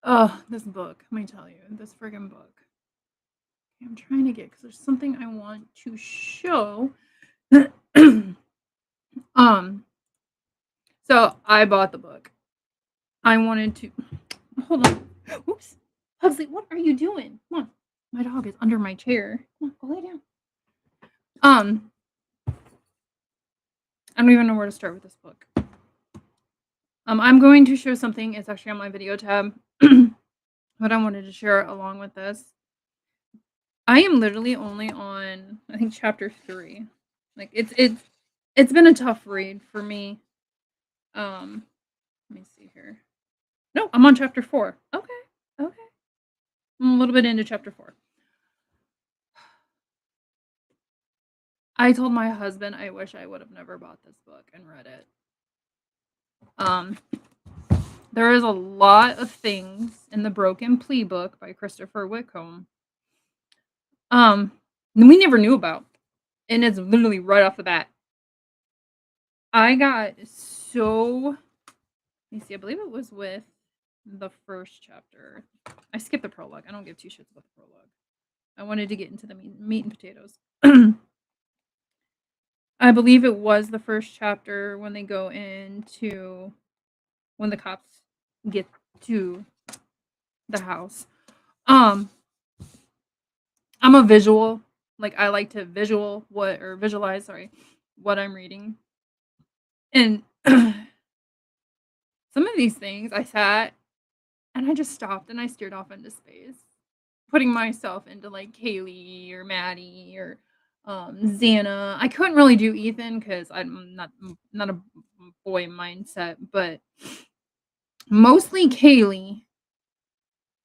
Oh, this book. Let me tell you, this friggin' book. I'm trying to get because there's something I want to show. um, so I bought the book. I wanted to hold on. Oops. Pugsley, what are you doing? Come on. My dog is under my chair. Come on, go lay down. Um, I don't even know where to start with this book. I'm going to show something. It's actually on my video tab, but I wanted to share it along with this. I am literally only on I think chapter 3. Like it's been a tough read for me. Let me see here. No, I'm on chapter 4. Okay. Okay. I'm a little bit into chapter 4. I told my husband I wish I would have never bought this book and read it. Um there is a lot of things in the Broken Plea book by Christopher Whitcomb. We never knew about. And it's literally right off the bat. I got so let me see, I believe it was with the first chapter. I skipped the prologue. I don't give two shits about the prologue. I wanted to get into the meat and potatoes. I believe it was the first chapter when they go into when the cops get to the house. I'm a visual, like I like to visualize, what I'm reading. And some of these things I sat and I just stopped and I stared off into space, putting myself into like Kaylee or Maddie or Xana. I couldn't really do Ethan because I'm not a boy mindset, but mostly Kaylee.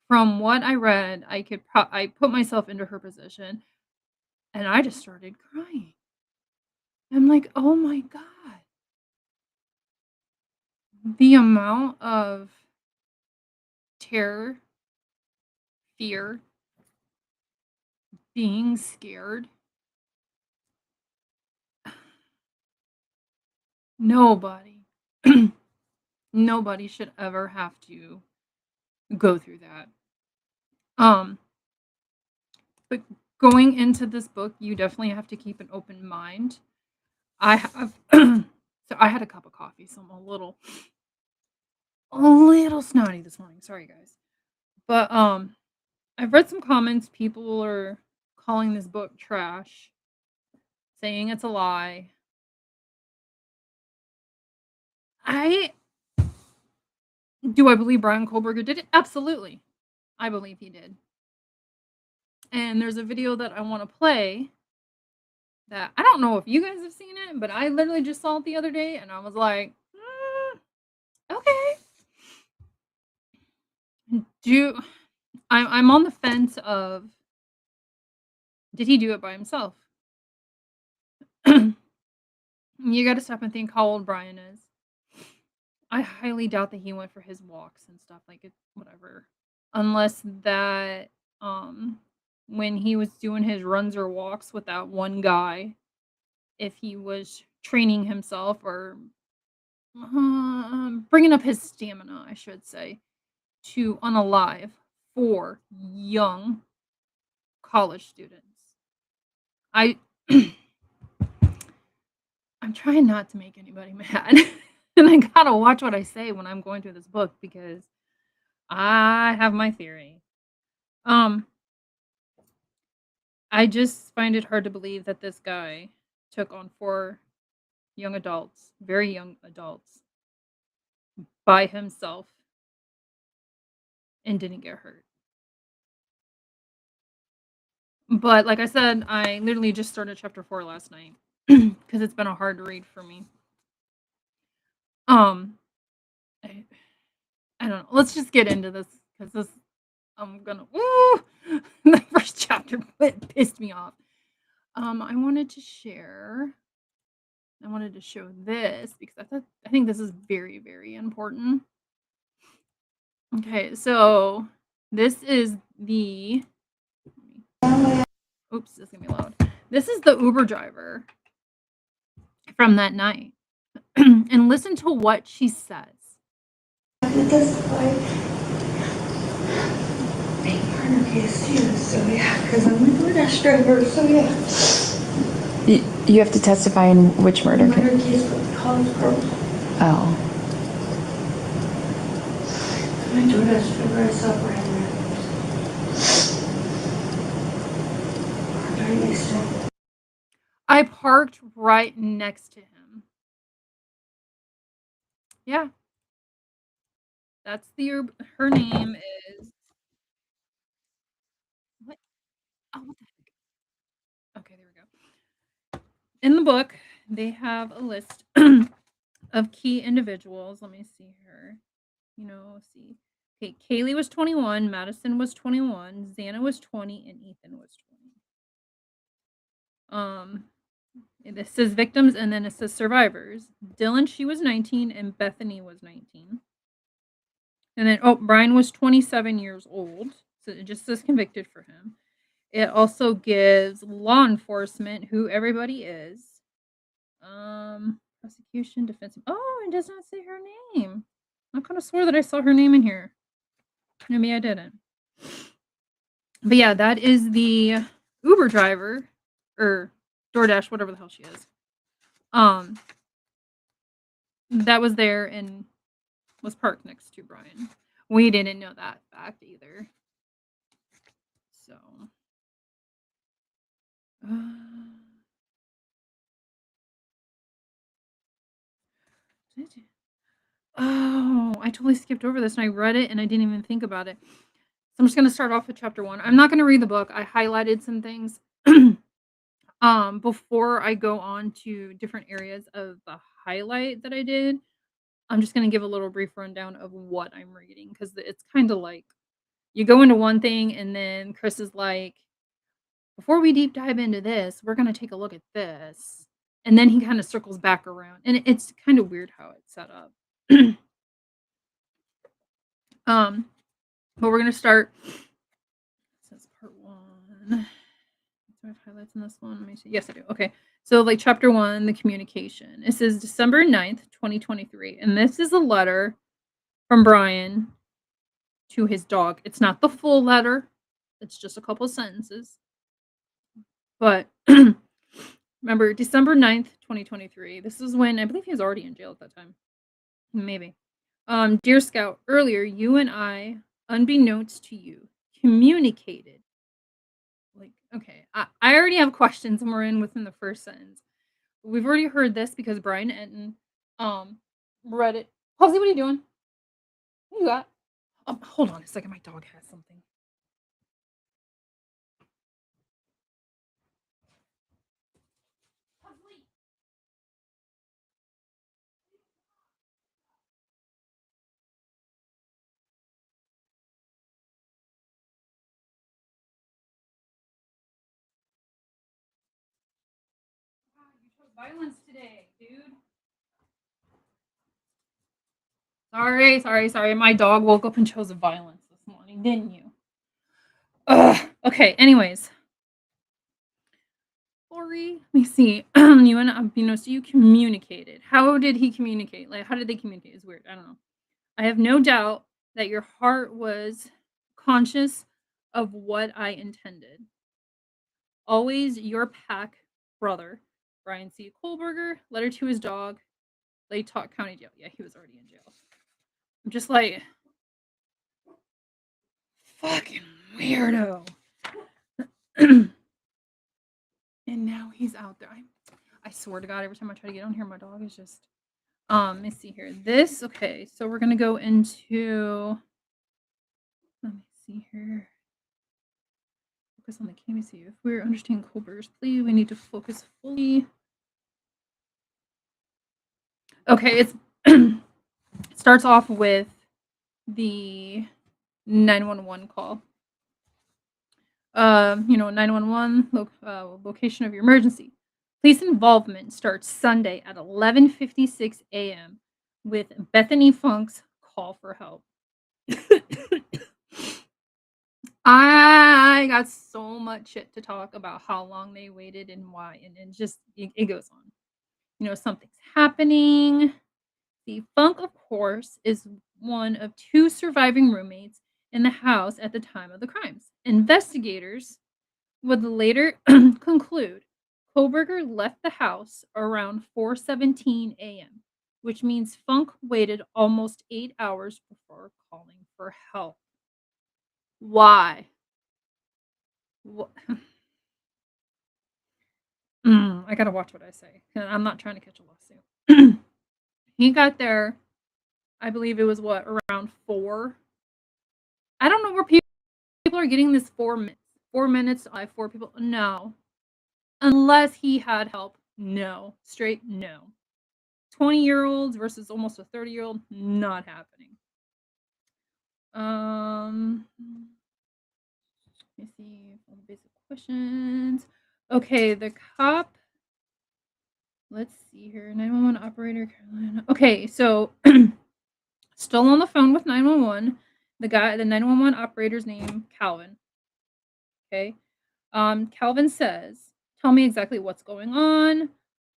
From what I read, I put myself into her position, and I just started crying. I'm like, oh my god, the amount of terror, fear, being scared. Nobody, nobody should ever have to go through that. Um, but going into this book, you definitely have to keep an open mind. I have so I had a cup of coffee, so I'm a little snotty this morning. Sorry guys. But I've read some comments people are calling this book trash, saying it's a lie. I do I believe Brian Kohlberger did it? Absolutely. I believe he did. And there's a video that I want to play that I don't know if you guys have seen it, but I literally just saw it the other day and I was like, okay. Do I'm on the fence of did he do it by himself? You got to stop and think how old Brian is. I highly doubt that he went for his walks and stuff like it whatever. Unless that when he was doing his runs or walks with that one guy, if he was training himself or bringing up his stamina, I should say, to unalive 4 young college students. I I'm trying not to make anybody mad. And I gotta watch what I say when I'm going through this book because I have my theory. Um, I just find it hard to believe that this guy took on 4 young adults, very young adults, by himself and didn't get hurt. But like I said, I literally just started chapter 4 last night because it's been a hard read for me. Um, I, I don't know. Let's just get into this because this I'm gonna. Woo! The first chapter pissed me off. I wanted to share. I wanted to show this because I think this is very very important. Okay, so this is the. Oops, this is gonna be loud. This is the Uber driver from that night, and listen to what she says. Yes, yes, so yeah, because I'm a DoorDash driver, so yeah. You have to testify in which murder Murder case? case with college girls. Oh. I'm a DoorDash driver, I saw Brian there. Right next to him. I parked right next to him. Yeah. That's her name is what? Oh, what the heck? Okay, there we go. In the book, they have a list of key individuals. Let me see here. Let's see. Okay, Kaylee was 21, Madison was 21, Xana was 20, and Ethan was 20. This says victims and then it says survivors. Dylan, she was 19, and Bethany was 19. And then, Brian was 27 years old. So it just says convicted for him. It also gives law enforcement who everybody is. Prosecution, defense. Oh, it does not say her name. I kind of swore that I saw her name in here. Maybe I didn't. But yeah, that is the Uber driver or DoorDash, whatever the hell she is. That was there and was parked next to Brian. We didn't know that fact either. So, oh, I totally skipped over this and I read it and I didn't even think about it. So I'm just gonna start off with chapter 1. I'm not gonna read the book. I highlighted some things before I go on to different areas of the highlight that I did. I'm just gonna give a little brief rundown of what I'm reading because it's kind of like you go into one thing and then Chris is like, before we deep dive into this, we're gonna take a look at this. And then he kind of circles back around. And it's kind of weird how it's set up. But we're gonna start. This is part 1. Do I have highlights in this one? Let me see. Yes, I do. Okay. So like chapter 1, the communication. It says December 9th, 2023. And this is a letter from Brian to his dog. It's not the full letter. It's just a couple sentences. But remember, December 9th, 2023. This is when I believe he was already in jail at that time. Maybe. Dear Scout, earlier you and I, unbeknownst to you, communicated. Like, okay, I already have questions and we're in within the first sentence. We've already heard this because Brian Enton read it. Halsey, what are you doing? What you got? Hold on a second. My dog has something. Wow, you chose violence today, dude. Sorry. My dog woke up and chose violence this morning, didn't you? Ugh. Okay, anyways. Sorry. Let me see. You and so you communicated. How did he communicate? Like, how did they communicate? It's weird. I don't know. I have no doubt that your heart was conscious of what I intended. Always your pack brother, Brian C. Kohlberger. Letter to his dog. Laytalk County Jail. Yeah, he was already in jail. I'm just like, fucking weirdo. And now he's out there. I swear to God, every time I try to get on here, my dog is just. Let me see here. Okay, so we're gonna go into. Let me see here. Focus on the Let me see. If we're understanding Kohlberger's plea, we need to focus fully. Okay, it starts off with the 911 call. 911 location of your emergency. Police involvement starts Sunday at 11:56 a.m. with Bethany Funk's call for help. I got so much shit to talk about how long they waited and why, and just it goes on. Something's happening. The Funk, of course, is one of 2 surviving roommates in the house at the time of the crimes. Investigators would later conclude Koberger left the house around 4:17 a.m., which means Funk waited almost 8 hours before calling for help. Why? I gotta watch what I say. I'm not trying to catch a lawsuit. He got there, I believe it was what, around 4? I don't know where people are getting this 4 minutes. 4 minutes to 4 people. No. Unless he had help. No. Straight no. 20-year-olds versus almost a 30-year-old, not happening. Let me see all the basic questions. Okay, the cop. Let's see here. 911 operator Carolina. Okay, so still on the phone with 911. The 911 operator's name Calvin. Okay. Calvin says, "Tell me exactly what's going on."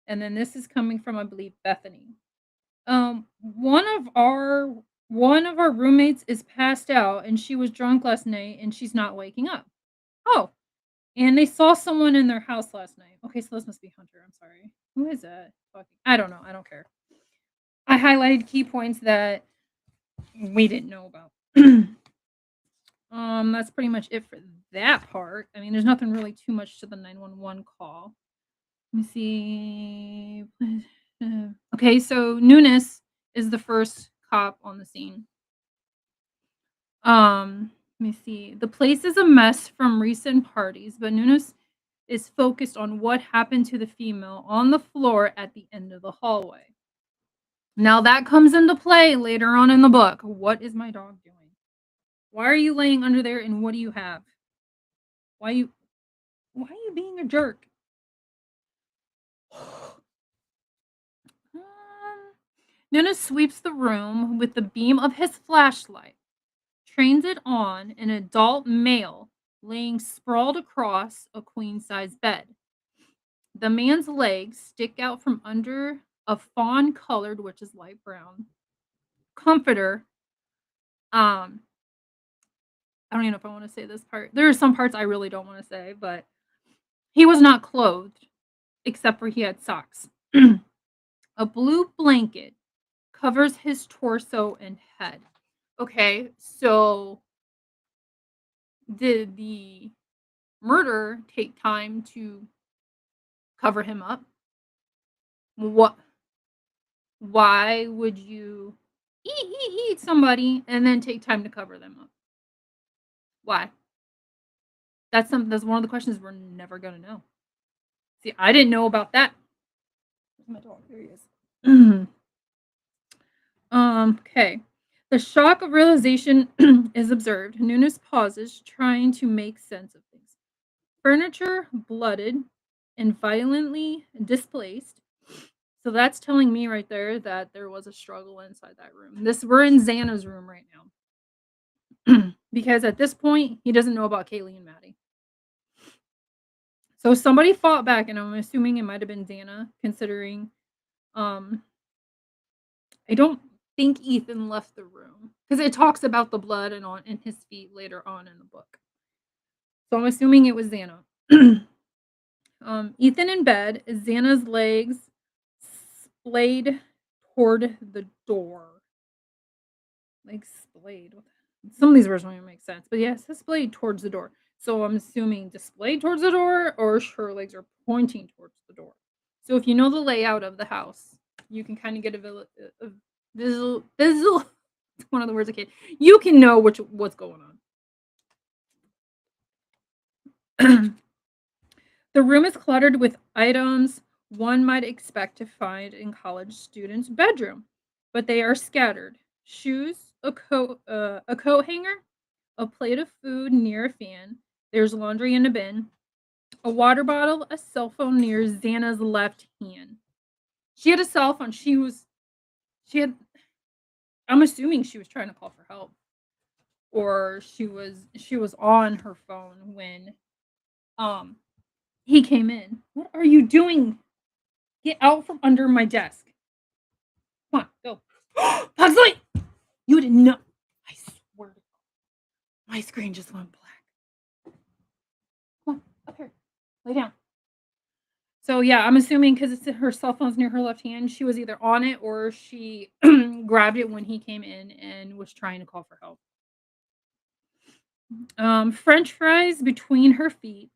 And then this is coming from, I believe, Bethany. One of our roommates is passed out and she was drunk last night and she's not waking up. Oh, and they saw someone in their house last night. Okay, so this must be Hunter. I'm sorry. Who is that talking? I don't know. I don't care. I highlighted key points that we didn't know about. That's pretty much it for that part. I mean, there's nothing really too much to the 911 call. Let me see. Okay, so Nunes is the first cop on the scene. Let me see. The place is a mess from recent parties, but Nunes is focused on what happened to the female on the floor at the end of the hallway. Now that comes into play later on in the book. What is my dog doing? Why are you laying under there and what do you have? Why are you being a jerk? Nunes sweeps the room with the beam of his flashlight, trains it on an adult male laying sprawled across a queen-size bed. The man's legs stick out from under a fawn-colored, which is light brown, comforter. I don't even know if I want to say this part. There are some parts I really don't want to say, but he was not clothed, except for he had socks. A blue blanket covers his torso and head. Okay, so did the murder take time to cover him up? What? Why would you eat somebody and then take time to cover them up? Why? That's one of the questions we're never gonna know. See, I didn't know about that. Where's my dog? There he is. Okay. The shock of realization is observed. Nunes pauses, trying to make sense of things. Furniture blooded and violently displaced. So that's telling me right there that there was a struggle inside that room. We're in Xana's room right now. Because at this point, he doesn't know about Kaylee and Maddie. So somebody fought back, and I'm assuming it might have been Xana, considering I don't think Ethan left the room. Because it talks about the blood and on in his feet later on in the book. So I'm assuming it was Xana. Ethan in bed, Xana's legs splayed toward the door. Like splayed. Some of these words don't even make sense. But yes, displayed towards the door. So I'm assuming displayed towards the door or her legs are pointing towards the door. So if you know the layout of the house, you can kind of get a visual. It's one of the words I can't. You can know what's going on. The room is cluttered with items one might expect to find in college students' bedroom, but they are scattered. Shoes, a coat hanger, a plate of food near a fan. There's laundry in a bin, a water bottle, a cell phone near Xana's left hand. She had a cell phone. I'm assuming she was trying to call for help, or she was on her phone when he came in. What are you doing? Get out from under my desk. Come on, go. Pugsley! You did not. I swear to God. My screen just went black. Come on, up here. Lay down. So yeah, I'm assuming because it's her cell phone's near her left hand, she was either on it or she grabbed it when he came in and was trying to call for help. French fries between her feet.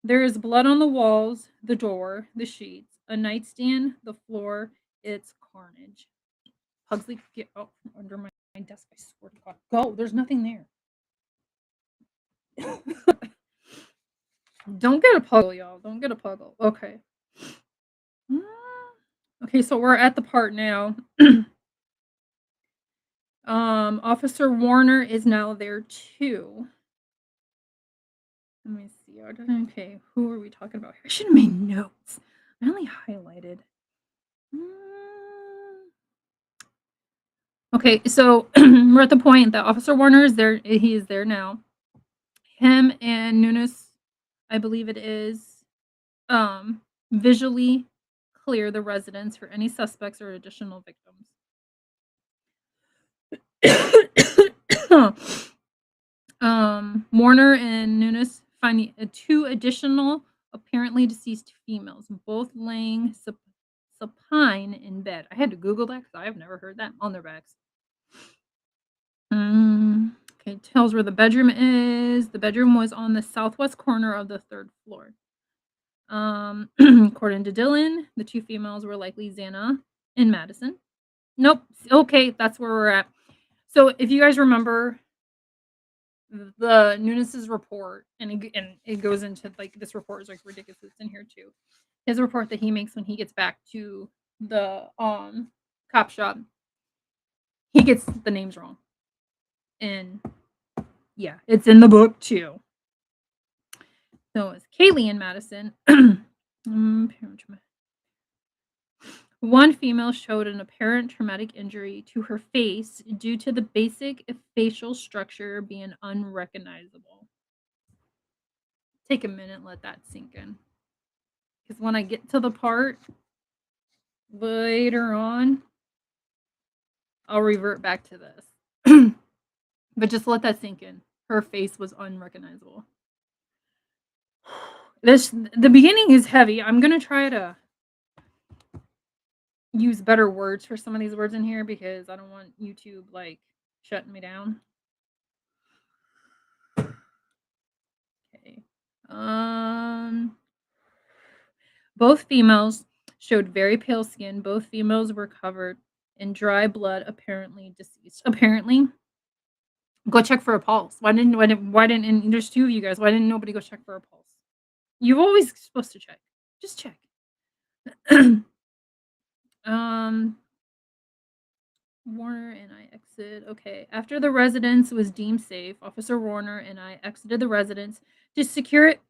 There is blood on the walls, the door, the sheets, a nightstand, the floor. It's carnage. Pugsley, get out from under my desk. I swear to God. Go. There's nothing there. Don't get a puggle, y'all. Don't get a puggle. Okay. Okay, so we're at the part now. Officer Warner is now there too. Let me see. Okay, who are we talking about here? I should have made notes. I only highlighted. Okay, so we're at the point that Officer Warner is there. He is there now. Him and Nunes, I believe it is, visually clear the residence for any suspects or additional victims. Warner and Nunes find 2 additional apparently deceased females, both laying supine in bed. I had to Google that because I have never heard that on their backs. Okay, tells where the bedroom is. The bedroom was on the southwest corner of the 3rd floor. According to Dylan, the 2 females were likely Xana and Madison. Nope. Okay, that's where we're at. So if you guys remember the Nunes's report, and it goes into like this report is like ridiculous. It's in here too. His report that he makes when he gets back to the cop shop, he gets the names wrong. And yeah, it's in the book too. So it's Kaylee and Madison. One female showed an apparent traumatic injury to her face due to the basic facial structure being unrecognizable. Take a minute, let that sink in. Because when I get to the part later on, I'll revert back to this. But just let that sink in. Her face was unrecognizable. The beginning is heavy. I'm gonna try to use better words for some of these words in here because I don't want YouTube like shutting me down. Okay. Both females showed very pale skin. Both females were covered in dry blood, apparently deceased. Apparently, go check for a pulse. Why didn't and there's 2 of you guys. Why didn't nobody go check for a pulse? You're always supposed to check. Just check. Warner and I exit. Okay. After the residence was deemed safe, Officer Warner and I exited the residence to secure it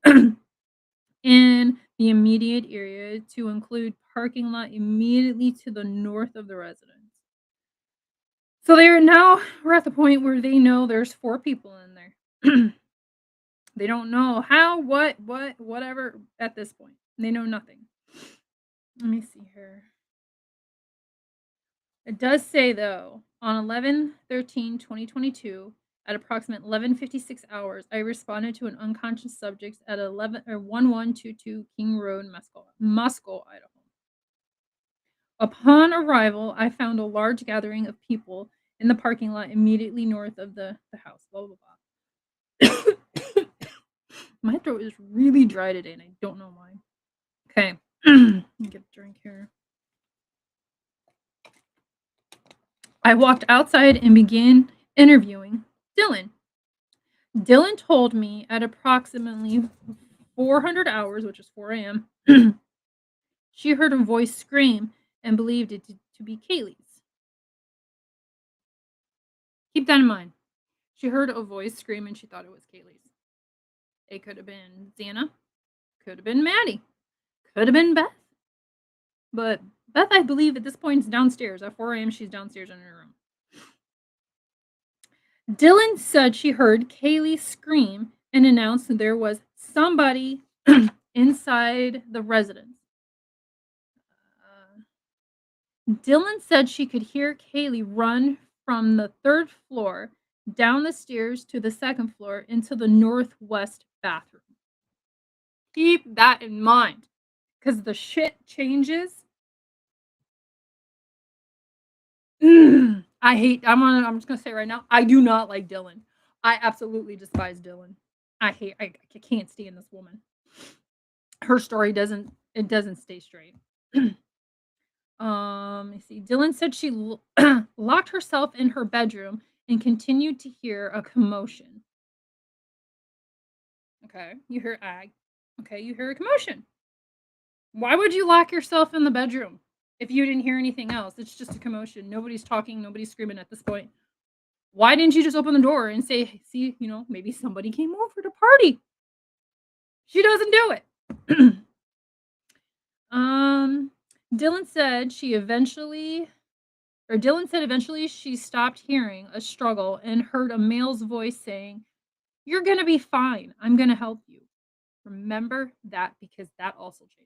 in the immediate area, to include parking lot immediately to the north of the residence. So we're at the point where they know there's 4 people in there. They don't know how, whatever at this point. They know nothing. Let me see here. It does say though, on 11/13/2022, at approximate 11:56 hours, I responded to an unconscious subject at 1122 King Road, Moscow, Idaho. Upon arrival, I found a large gathering of people in the parking lot immediately north of the house. Blah blah blah. My throat is really dry today, and I don't know why. Okay, get a drink here. I walked outside and began interviewing Dylan. Dylan told me at approximately 400 hours, which is 4 a.m., she heard a voice scream and believed it to be Kaylee's. Keep that in mind. She heard a voice scream and she thought it was Kaylee's. It could have been Xana, could have been Maddie, could have been Beth. But Beth, I believe at this point, is downstairs. At 4 a.m., she's downstairs in her room. Dylan said she heard Kaylee scream and announced that there was somebody inside the residence. Dylan said she could hear Kaylee run from the 3rd floor down the stairs to the second floor into the northwest bathroom. Keep that in mind, because the shit changes. I'm just gonna say right now, I do not like Dylan. I absolutely despise Dylan. I can't stand this woman. Her story doesn't stay straight. Let me see. Dylan said she locked herself in her bedroom and continued to hear a commotion. Okay, you hear ag. Okay, you hear a commotion. Why would you lock yourself in the bedroom if you didn't hear anything else? It's just a commotion. Nobody's talking, nobody's screaming at this point. Why didn't you just open the door and say, "Hey, see, maybe somebody came over to party?" She doesn't do it. um, Dylan said she eventually, or Dylan said eventually she stopped hearing a struggle and heard a male's voice saying, "You're gonna be fine. I'm gonna help you." Remember that because that also changes.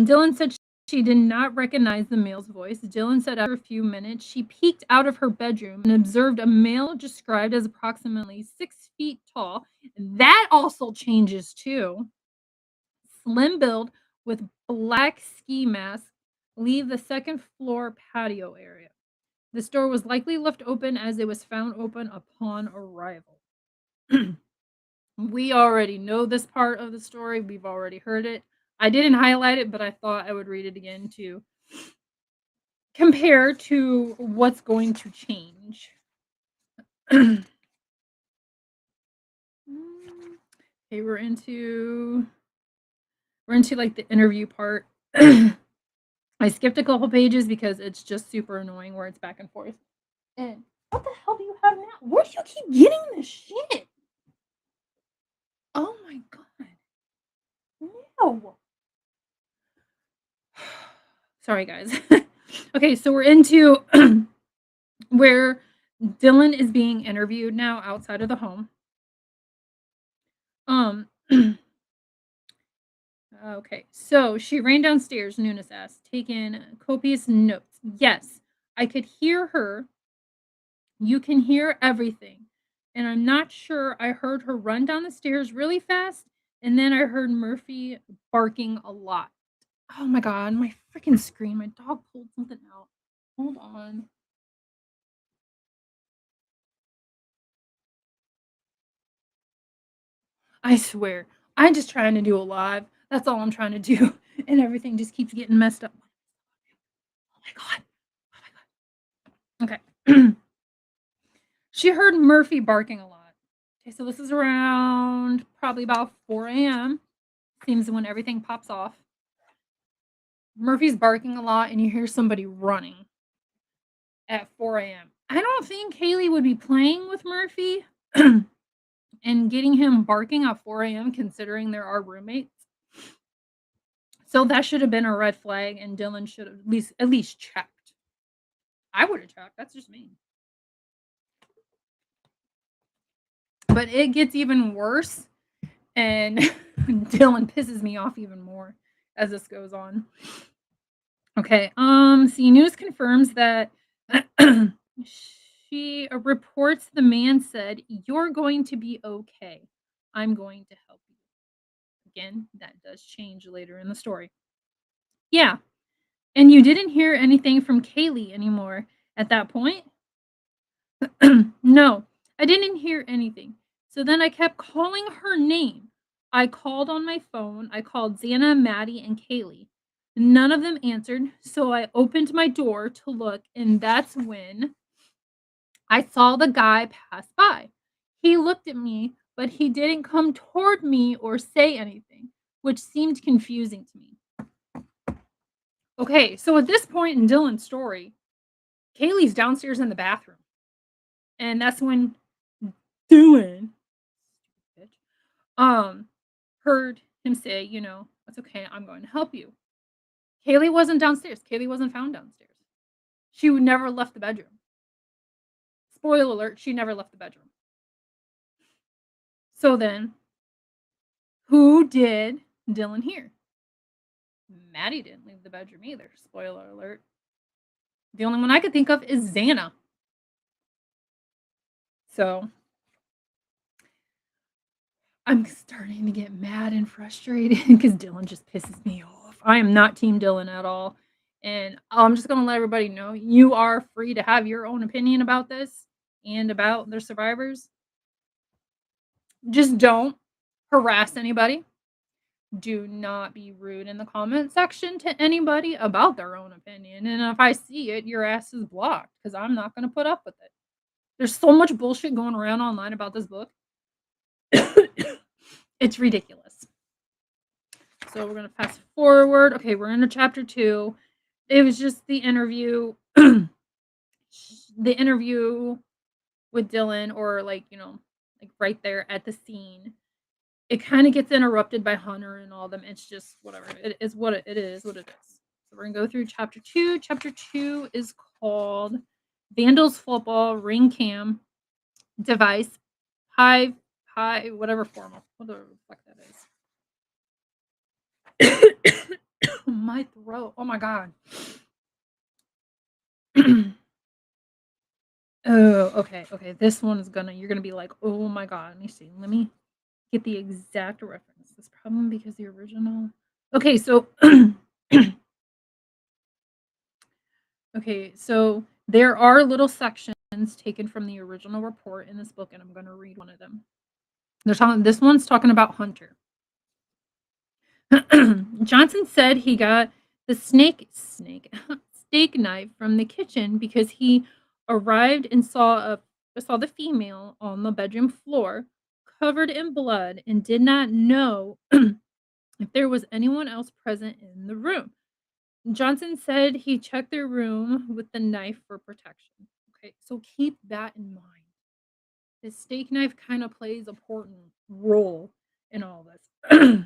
Dylan said she did not recognize the male's voice. Dylan said after a few minutes, she peeked out of her bedroom and observed a male described as approximately 6 feet tall. That also changes too. Slim build with black ski mask leave the second floor patio area. This door was likely left open as it was found open upon arrival. We already know this part of the story. We've already heard it. I didn't highlight it, but I thought I would read it again to compare to what's going to change. Okay, we're into like the interview part. I skipped a couple pages because it's just super annoying where it's back and forth. And what the hell do you have now? Where do you keep getting this shit? Oh my god. No. Sorry, guys. Okay, so we're into where Dylan is being interviewed now outside of the home. Um, okay, so she ran downstairs, Nunes asked, taking copious notes. Yes, I could hear her. You can hear everything. And I'm not sure I heard her run down the stairs really fast, and then I heard Murphy barking a lot. Oh my god, my freaking screen. My dog pulled something out. Hold on. I swear. I'm just trying to do a live. That's all I'm trying to do. And everything just keeps getting messed up. Oh my god. Oh my god. Okay. She heard Murphy barking a lot. Okay, so this is around probably about 4 a.m. Seems when everything pops off. Murphy's barking a lot, and you hear somebody running at 4 a.m. I don't think Haley would be playing with Murphy and getting him barking at 4 a.m. considering there are roommates. So that should have been a red flag, and Dylan should have at least checked. I would have checked. That's just me. But it gets even worse, and Dylan pisses me off even more as this goes on. Okay. See, news confirms that she reports the man said, "You're going to be okay. I'm going to help you." Again, that does change later in the story. Yeah. And you didn't hear anything from Kaylee anymore at that point? No, I didn't hear anything. So then I kept calling her name. I called on my phone. I called Xana, Maddie, and Kaylee. None of them answered, so I opened my door to look, and that's when I saw the guy pass by. He looked at me, but he didn't come toward me or say anything, which seemed confusing to me. Okay, so at this point in Dylan's story, Kaylee's downstairs in the bathroom. And that's when Dylan heard him say, "That's okay, I'm going to help you." Kaylee wasn't downstairs. Kaylee wasn't found downstairs. She never left the bedroom. Spoiler alert, she never left the bedroom. So then, who did Dylan hear? Maddie didn't leave leave the bedroom either. Spoiler alert. The only one I could think of is Xana. So I'm starting to get mad and frustrated because Dylan just pisses me off. I am not team Dylan at all. And I'm just going to let everybody know you are free to have your own opinion about this and about the survivors. Just don't harass anybody. Do not be rude in the comment section to anybody about their own opinion. And if I see it, your ass is blocked because I'm not going to put up with it. There's so much bullshit going around online about this book. It's ridiculous. So we're going to fast forward. Okay, we're into chapter 2. It was just the interview. The interview with Dylan, or like, like right there at the scene. It kind of gets interrupted by Hunter and all them. It's just whatever. It is what it is. What it is. So we're gonna go through chapter 2. Chapter 2 is called Vandal's Football Ring Cam Device High whatever formal. Whatever the fuck that is. My throat. Oh my god. Oh, okay. This one is you're gonna be like, oh my god. Let me see. Let me get the exact reference. It's probably because the original. Okay, so okay, so there are little sections taken from the original report in this book, and I'm going to read one of them. This one's talking about Hunter. Johnson said he got the steak knife from the kitchen because he arrived and saw the female on the bedroom floor covered in blood and did not know if there was anyone else present in the room. Johnson said he checked their room with the knife for protection. Okay, so keep that in mind. The steak knife kind of plays a important role in all this.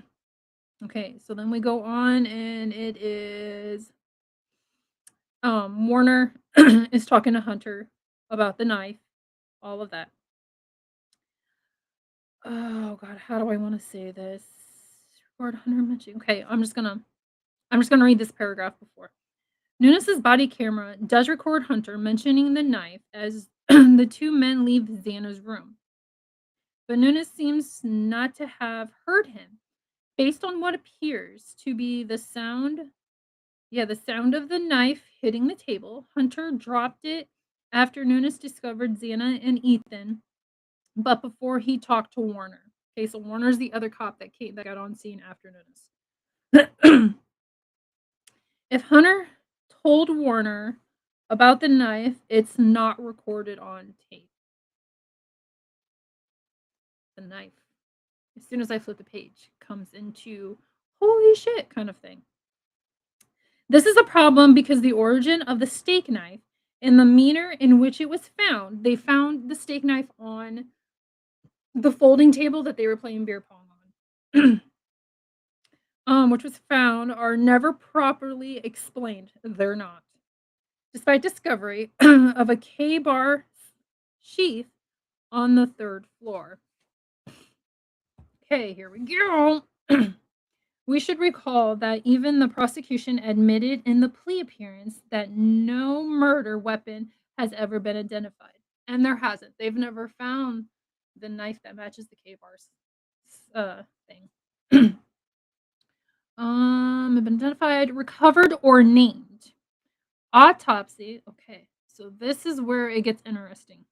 Okay, so then we go on, and it is Warner is talking to Hunter about the knife, all of that. Oh god, how do I want to say this? Record Hunter mentioned. Okay, I'm just gonna read this paragraph before. Nunes's body camera does record Hunter mentioning the knife as the two men leave Xana's room. But Nunes seems not to have heard him. Based on what appears to be the sound of the knife hitting the table, Hunter dropped it after Nunes discovered Xana and Ethan, but before he talked to Warner. Okay, so Warner's the other cop that got on scene after Nunes. If Hunter told Warner about the knife, it's not recorded on tape. The knife, as soon as I flip the page, comes into holy shit kind of thing. This is a problem because the origin of the steak knife and the manner in which it was found, they found the steak knife on the folding table that they were playing beer pong on, which was found, are never properly explained. They're not. Despite discovery of a K-bar sheath on the 3rd floor. Okay, here we go. We should recall that even the prosecution admitted in the plea appearance that no murder weapon has ever been identified. And there hasn't. They've never found the knife that matches the K-bar's thing. Have been identified, recovered, or named. Autopsy. Okay, so this is where it gets interesting.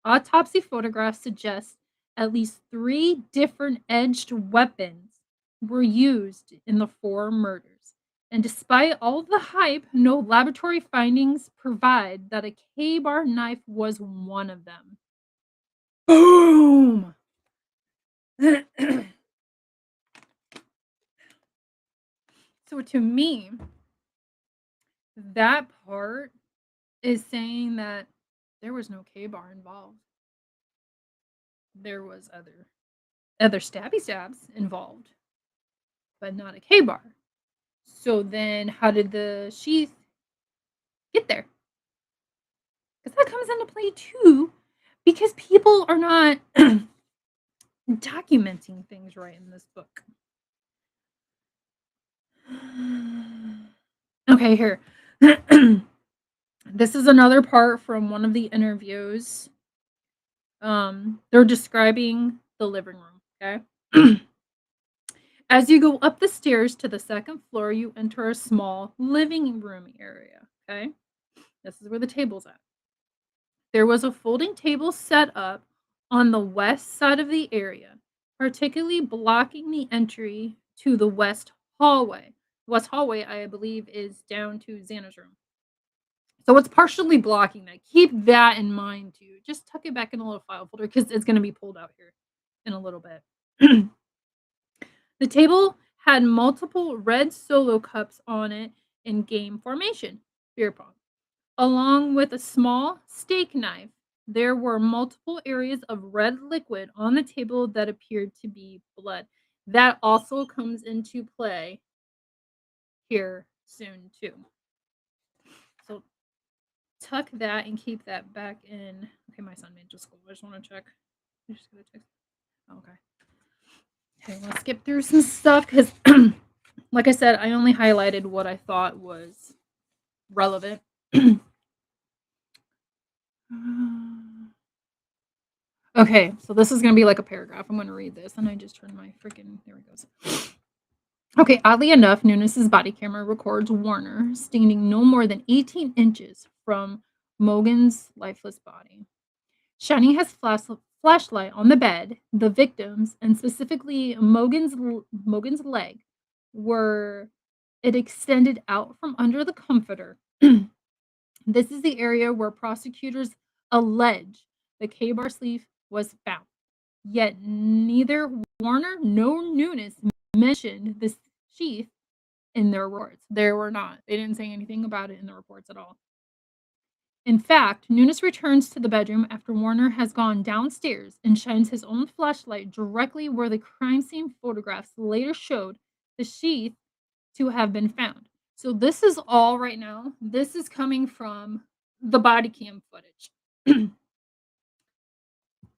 Autopsy photographs suggest at least 3 different edged weapons were used in the 4 murders. And despite all the hype, no laboratory findings provide that a K-bar knife was one of them. Boom! So to me, that part is saying that there was no K-bar involved. There was other stabby stabs involved, but not a K-bar. So then how did the sheath get there? Because that comes into play too, because people are not documenting things right in this book. Okay, here. This is another part from one of the interviews. They're describing the living room, okay? As you go up the stairs to the second floor, you enter a small living room area, okay? This is where the table's at. There was a folding table set up on the west side of the area, particularly blocking the entry to the west hallway. West hallway, I believe, is down to Xana's room. So it's partially blocking that. Keep that in mind too. Just tuck it back in a little file folder because it's going to be pulled out here in a little bit. The table had multiple red solo cups on it in game formation, beer pong, along with a small steak knife. There were multiple areas of red liquid on the table that appeared to be blood. That also comes into play here soon too. So tuck that and keep that back in. Okay, my son made just school. I just want to check. I just got a text. Okay. Okay, let's skip through some stuff because, like I said, I only highlighted what I thought was relevant. Okay, so this is going to be like a paragraph. I'm going to read this, and I just turned my freaking. There it goes. Okay, oddly enough, Nunes's body camera records Warner standing no more than 18 inches from Mogan's lifeless body. Shani has flashlight on the bed. The victims, and specifically Mogan's leg, were it extended out from under the comforter. This is the area where prosecutors allege the K-bar sleeve was found. Yet neither Warner nor Nunes mentioned the sheath in their reports. They were not. They didn't say anything about it in the reports at all. In fact, Nunes returns to the bedroom after Warner has gone downstairs and shines his own flashlight directly where the crime scene photographs later showed the sheath to have been found. So this is all right now. This is coming from the body cam footage.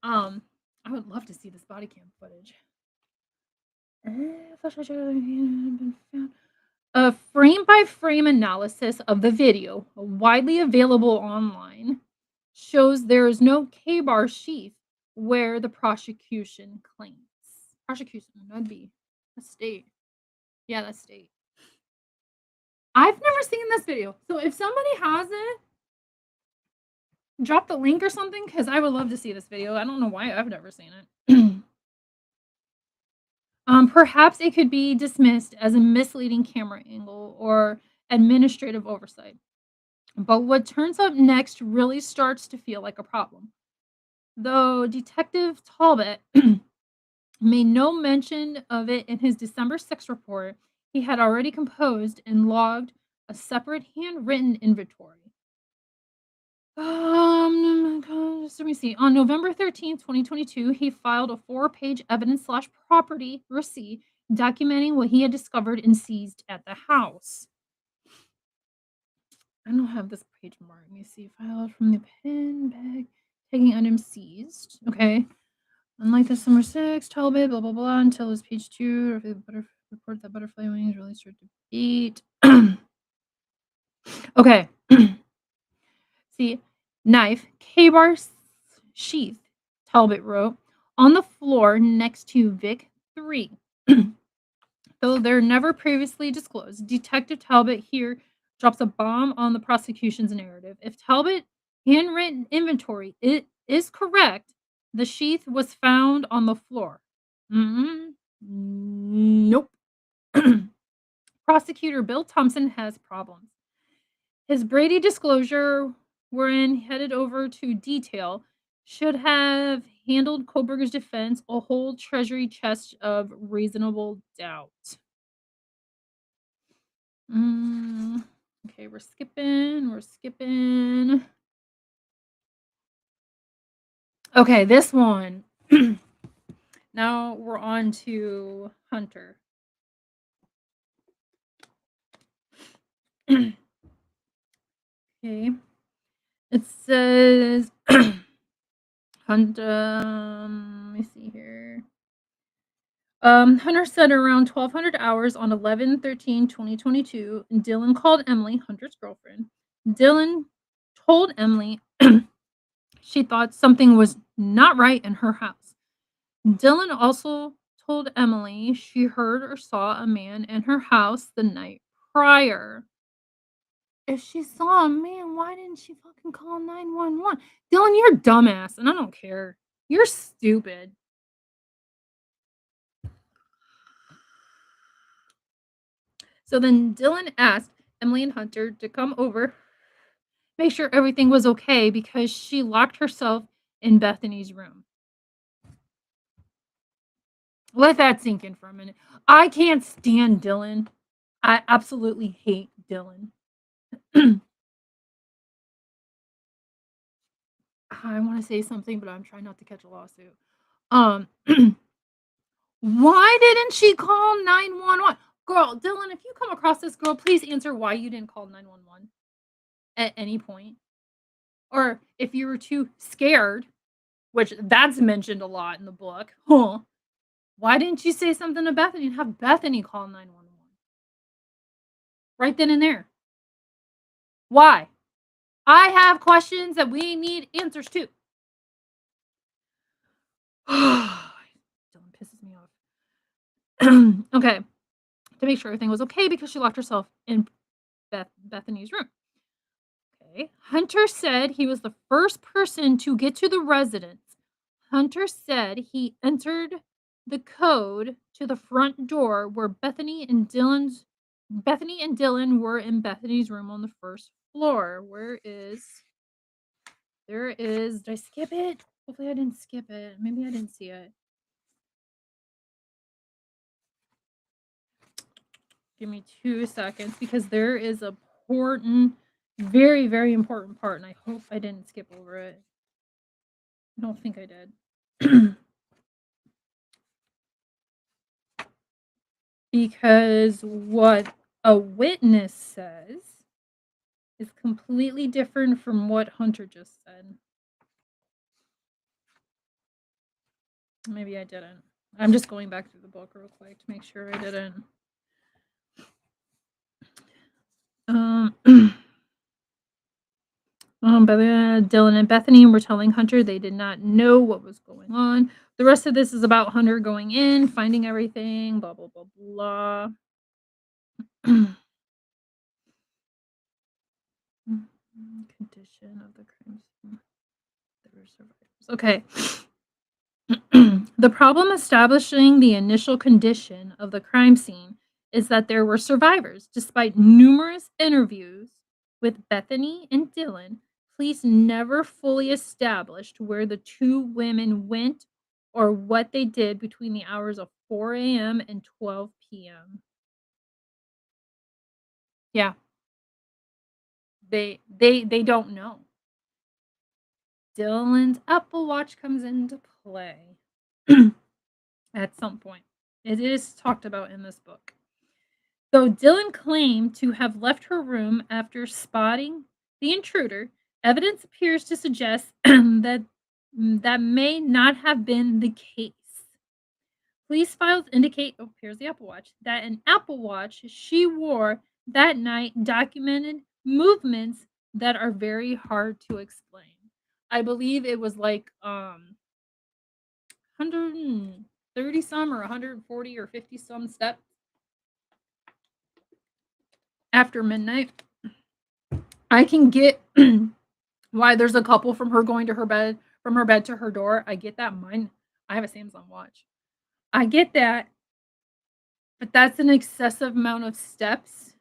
I would love to see this body cam footage. A frame by frame analysis of the video, widely available online, shows there is no K-bar sheath where the prosecution claims. Prosecution, that'd be a state. Yeah, that's state. I've never seen this video. So if somebody has it, drop the link or something because I would love to see this video. I don't know why I've never seen it. Perhaps it could be dismissed as a misleading camera angle or administrative oversight. But what turns up next really starts to feel like a problem. Though Detective Talbot made no mention of it in his December 6th report, he had already composed and logged a separate handwritten inventory. Let me see. On November 13th, 2022, he filed a 4-page evidence/property receipt documenting what he had discovered and seized at the house. I don't have this page marked. Let me see. Filed from the pen bag, taking items seized. Okay. Unlike the summer 6, Talbot, blah, blah, blah, until his page 2, report that butterfly wings really start to beat. Okay. See, knife, K-bar sheath, Talbot wrote, on the floor next to Vic 3. Though they're never previously disclosed, Detective Talbot here drops a bomb on the prosecution's narrative. If Talbot handwritten inventory is correct, the sheath was found on the floor. Nope. Prosecutor Bill Thompson has problems. His Brady disclosure, wherein headed over to detail, should have handled Kohlberger's defense a whole treasury chest of reasonable doubt. Okay, we're skipping. Okay, this one. Now we're on to Hunter. Okay. It says Hunter, let me see here. Hunter said around 1200 hours on 11/13/2022, Dylan called Emily, Hunter's girlfriend. Dylan told Emily she thought something was not right in her house. Dylan also told Emily she heard or saw a man in her house the night prior. If she saw a man, why didn't she fucking call 911? Dylan, you're a dumbass, and I don't care. You're stupid. So then Dylan asked Emily and Hunter to come over, make sure everything was okay because she locked herself in Bethany's room. Let that sink in for a minute. I can't stand Dylan. I absolutely hate Dylan. I want to say something, but I'm trying not to catch a lawsuit. Um, why didn't she call 911? Girl, Dylan, if you come across this girl, please answer why you didn't call 911 at any point. Or if you were too scared, which that's mentioned a lot in the book. Huh? Why didn't you say something to Bethany and have Bethany call 911? Right then and there. Why? I have questions that we need answers to. Dylan pisses me off. Okay. To make sure everything was okay because she locked herself in Bethany's room. Okay. Hunter said he was the first person to get to the residence. Hunter said he entered the code to the front door where Bethany and Dylan were in Bethany's room on the first floor. Did I skip it? Hopefully I didn't skip it. Maybe I didn't see it. Give me 2 seconds because there is a important, very, very important part, and I hope I didn't skip over it. I don't think I did. Because what a witness says is completely different from what Hunter just said. Maybe I didn't. I'm just going back through the book real quick to make sure I didn't. But Dylan and Bethany were telling Hunter they did not know what was going on. The rest of this is about Hunter going in, finding everything, blah, blah, blah, blah. Condition of the crime scene. There were survivors. Okay. The problem establishing the initial condition of the crime scene is that there were survivors. Despite numerous interviews with Bethany and Dylan, police never fully established where the two women went or what they did between the hours of 4 a.m. and 12 p.m. Yeah, they don't know. Dylan's Apple Watch comes into play at some point. It is talked about in this book. Though Dylan claimed to have left her room after spotting the intruder, evidence appears to suggest that may not have been the case. Police files indicate, oh, here's the Apple Watch, that an Apple Watch she wore that night documented movements that are very hard to explain. I believe it was like 130 some or 140 or 50 some steps after midnight. I can get why there's a couple from her going to her bed, from her bed to her door. I get that. I have a Samsung watch. I get that, but that's an excessive amount of steps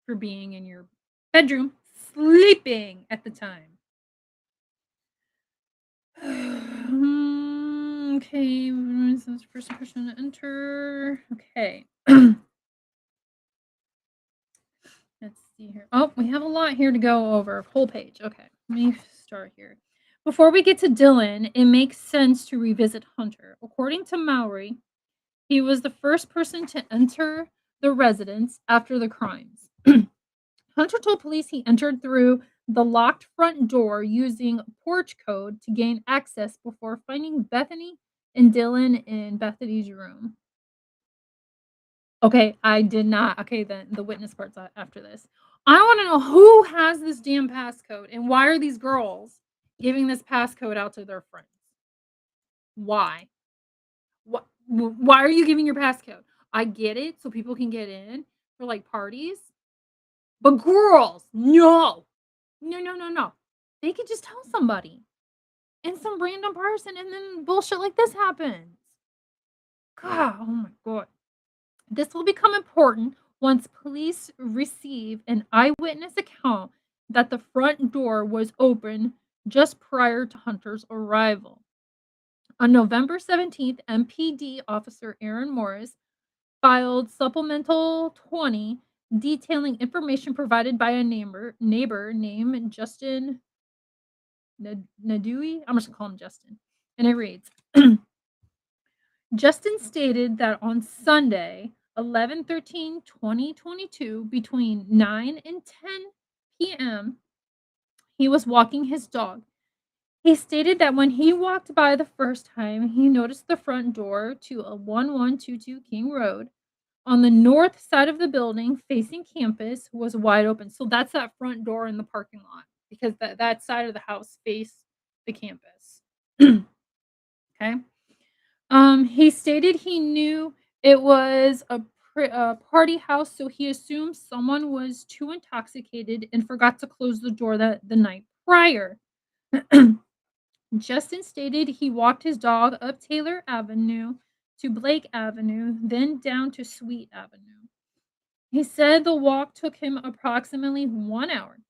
for being in your bedroom, sleeping at the time. Okay, first person to enter. Okay. Let's see here. Oh, we have a lot here to go over. Whole page. Okay, let me start here. Before we get to Dylan, it makes sense to revisit Hunter. According to Mowry, he was the first person to enter the residence after the crimes. Hunter told police he entered through the locked front door using porch code to gain access before finding Bethany and Dylan in Bethany's room. Okay, I did not. Okay, then the witness part's after this. I want to know who has this damn passcode and why are these girls giving this passcode out to their friends? Why? Why are you giving your passcode? I get it, so people can get in for like parties, but girls, no, no, no, no, no. They could just tell somebody and some random person, and then bullshit like this happens. God, oh my god. This will become important once police receive an eyewitness account that the front door was open just prior to Hunter's arrival. On November 17th, MPD officer Aaron Morris filed supplemental 20 detailing information provided by a neighbor named Justin Nadui. I'm just gonna call him Justin. And it reads Justin stated that on Sunday, 11/13/2022, between 9 and 10 p.m., he was walking his dog. He stated that when he walked by the first time, he noticed the front door to a 1122 King Road on the north side of the building facing campus was wide open. So that's that front door in the parking lot because that side of the house faced the campus. Okay. He stated he knew it was a party house, so he assumed someone was too intoxicated and forgot to close the door the night prior. Justin stated he walked his dog up Taylor Avenue to Blake Avenue, then down to Sweet Avenue. He said the walk took him approximately 1 hour.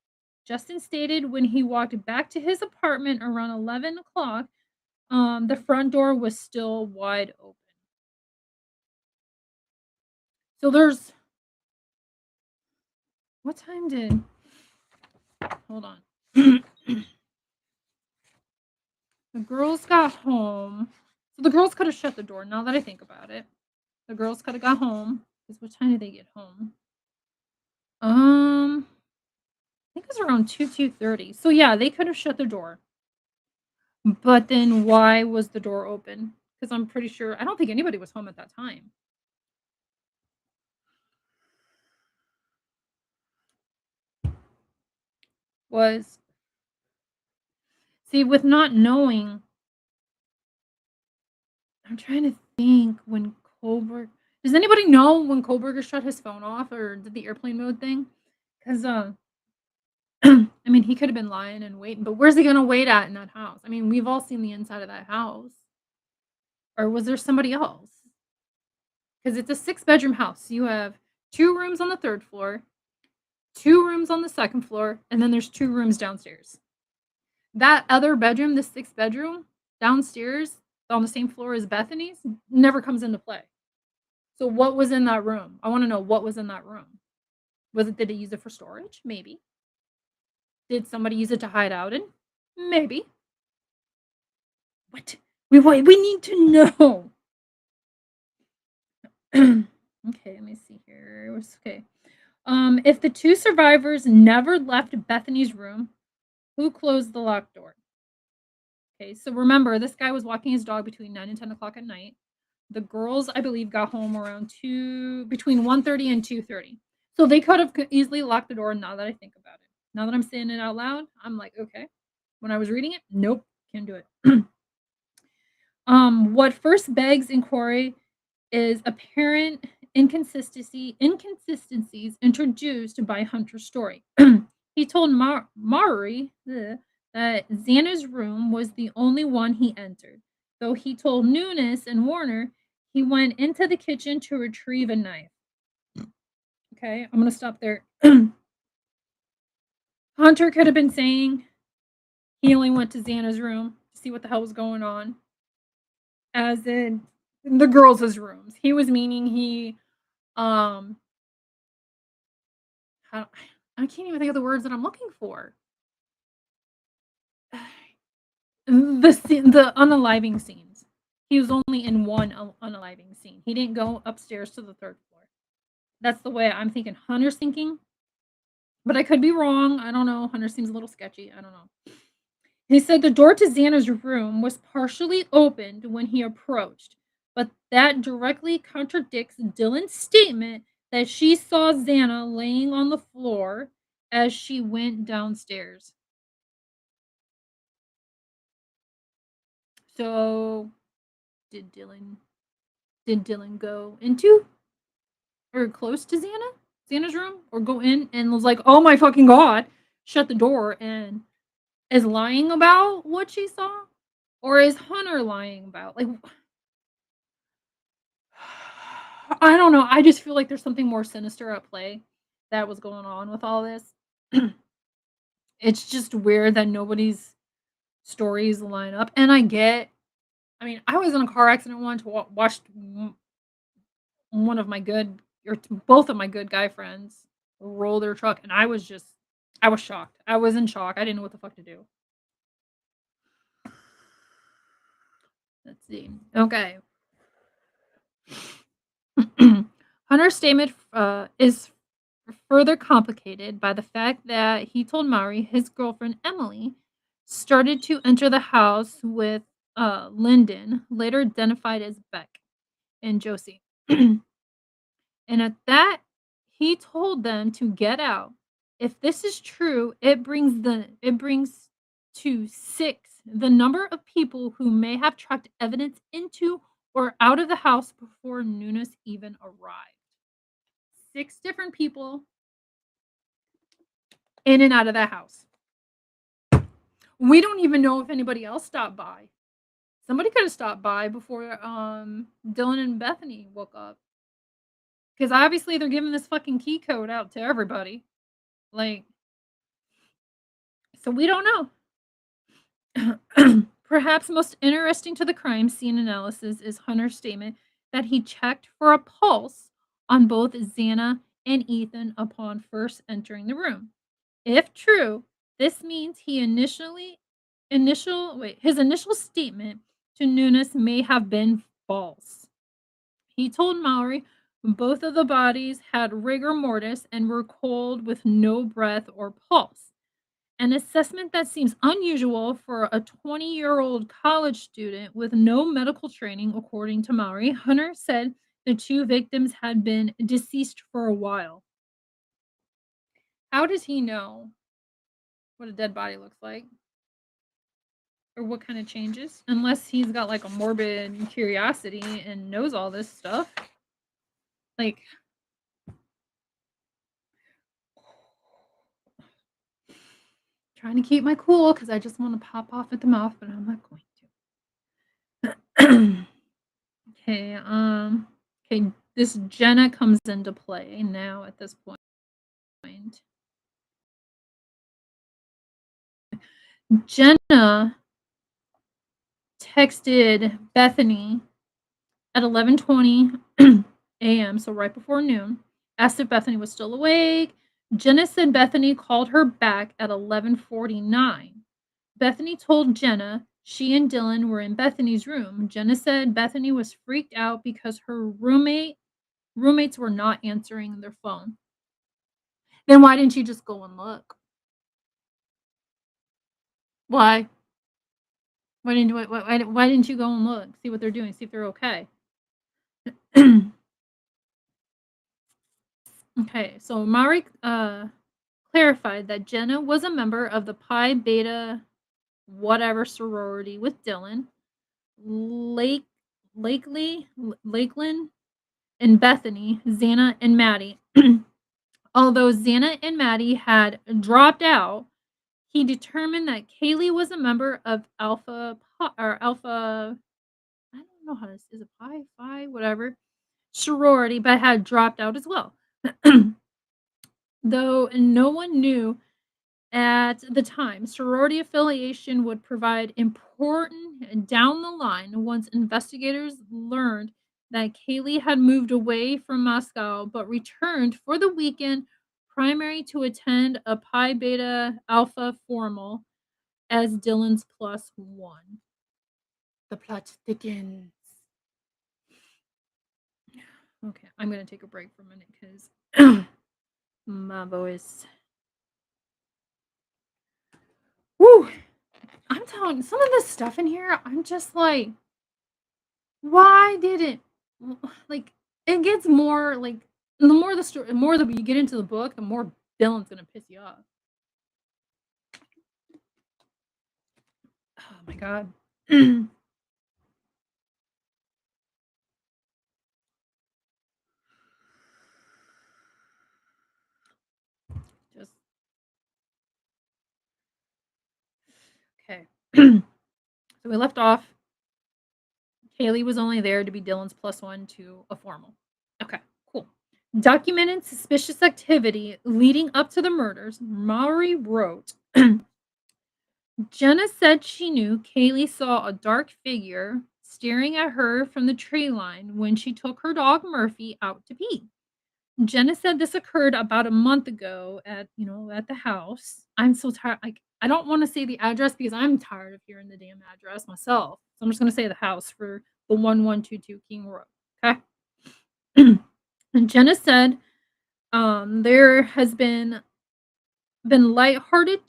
Justin stated when he walked back to his apartment around 11 o'clock, the front door was still wide open. So there's what time did hold on. The girls got home. So the girls could have shut the door now that I think about it. The girls could have got home. Because what time did they get home? I think it was around 2:30. So yeah, they could have shut the door. But then why was the door open? Because I'm pretty sure I don't think anybody was home at that time. Was see with not knowing, I'm trying to think when Kohlberg. Does anybody know when Kohlberger shut his phone off or did the airplane mode thing? Because I mean, he could have been lying and waiting, but where's he gonna wait at in that house? I mean, we've all seen the inside of that house. Or was there somebody else? Because it's a six-bedroom house. You have 2 rooms on the third floor, 2 rooms on the second floor, and then there's 2 rooms downstairs. That other bedroom, the sixth bedroom downstairs on the same floor as Bethany's, never comes into play. So what was in that room? I want to know what was in that room. Did they use it for storage? Maybe. Did somebody use it to hide out in? Maybe. What? We need to know. Okay, let me see here. Okay. If the 2 survivors never left Bethany's room, who closed the locked door? Okay, so remember, this guy was walking his dog between 9 and 10 o'clock at night. The girls, I believe, got home around between 1:30 and 2:30. So they could have easily locked the door now that I think about it. Now that I'm saying it out loud, I'm like, okay. When I was reading it, nope, can't do it. What first begs inquiry is apparent inconsistencies introduced by Hunter's story. He told Maury that Xana's room was the only one he entered, though he told Nunes and Warner he went into the kitchen to retrieve a knife. Okay, I'm gonna stop there. Hunter could have been saying he only went to Xana's room to see what the hell was going on, as in the girls' rooms. He was meaning he how I can't even think of the words that I'm looking for. The unaliving scenes. He was only in one unaliving scene. He didn't go upstairs to the third floor. That's the way I'm thinking Hunter's thinking, but I could be wrong. I don't know. Hunter seems a little sketchy. I don't know. He said the door to Xana's room was partially opened when he approached, but that directly contradicts Dylan's statement that she saw Xana laying on the floor as she went downstairs. So, did Dylan go into or close to Xana's room, or go in and was like, "Oh my fucking god," shut the door and is lying about what she saw? Or is Hunter lying about? Like, I don't know. I just feel like there's something more sinister at play that was going on with all this. It's just weird that nobody's stories line up. And I mean, I was in a car accident once, watched one of my good, or both of my good guy friends roll their truck, and I was shocked. I was in shock. I didn't know what the fuck to do. Let's see. Okay. Hunter's statement is further complicated by the fact that he told Maury his girlfriend Emily started to enter the house with Lyndon, later identified as Beck, and Josie. And at that, he told them to get out. If this is true, it brings to 6 the number of people who may have tracked evidence into or out of the house before Nunes even arrived. 6 different people in and out of that house. We don't even know if anybody else stopped by. Somebody could have stopped by before Dylan and Bethany woke up. Because obviously they're giving this fucking key code out to everybody. Like, so we don't know. Perhaps most interesting to the crime scene analysis is Hunter's statement that he checked for a pulse on both Xana and Ethan upon first entering the room. If true, this means his initial statement to Nunes may have been false. He told Maury both of the bodies had rigor mortis and were cold with no breath or pulse. An assessment that seems unusual for a 20-year-old college student with no medical training, according to Maury. Hunter said the 2 victims had been deceased for a while. How does he know what a dead body looks like? Or what kind of changes? Unless he's got like a morbid curiosity and knows all this stuff. Like, trying to keep my cool because I just want to pop off at the mouth, but I'm not going to. Okay, okay, this Jenna comes into play now at this point. Jenna texted Bethany at 11:20 a.m., so right before noon, asked if Bethany was still awake. Jenna said Bethany called her back at 11:49. Bethany told Jenna she and Dylan were in Bethany's room. Jenna said Bethany was freaked out because her roommates were not answering their phone. Then why didn't you just go and look? Why? Why didn't you go and look? See what they're doing, see if they're okay. Okay, so Maury clarified that Jenna was a member of the Pi Beta whatever sorority with Dylan, Lakeland, and Bethany, Xana and Maddie. Although Xana and Maddie had dropped out, he determined that Kaylee was a member of Alpha, I don't know how this is, a Phi, whatever, sorority, but had dropped out as well. Though no one knew at the time, sorority affiliation would provide important down the line once investigators learned that Kaylee had moved away from Moscow but returned for the weekend primary to attend a Pi Beta Alpha formal as Dylan's plus one. The plot thickens. Okay, I'm gonna take a break for a minute because my voice. Woo! I'm telling you, some of this stuff in here, I'm just like, Why didn't like it gets more like the more the story, the more that you get into the book, the more Dylan's gonna piss you off. Oh my god. Just okay. So we left off. Kaylee was only there to be Dylan's plus one to a formal. Okay, cool. Documented suspicious activity leading up to the murders, Maury wrote Jenna said she knew Kaylee saw a dark figure staring at her from the tree line when she took her dog Murphy out to pee. Jenna said this occurred about a month ago at the house. I'm so tired. Like, I don't want to say the address because I'm tired of hearing the damn address myself. So I'm just going to say the house for the 1122 King Road. Okay. And Jenna said there has been lighthearted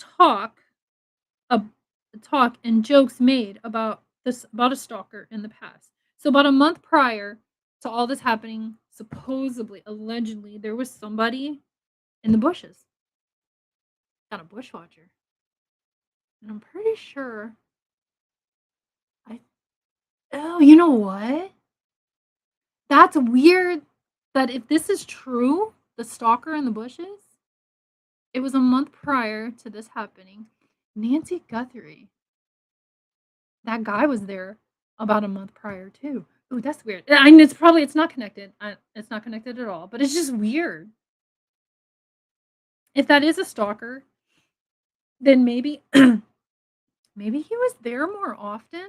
a talk and jokes made about a stalker in the past. So about a month prior to all this happening, supposedly, allegedly, there was somebody in the bushes. Got a bushwatcher. And I'm pretty sure I oh, you know what? That's weird that if this is true, the stalker in the bushes, it was a month prior to this happening. Nancy Guthrie, that guy was there about a month prior too. Ooh, that's weird. I mean, it's not connected. It's not connected at all, but it's just weird. If that is a stalker, then maybe maybe he was there more often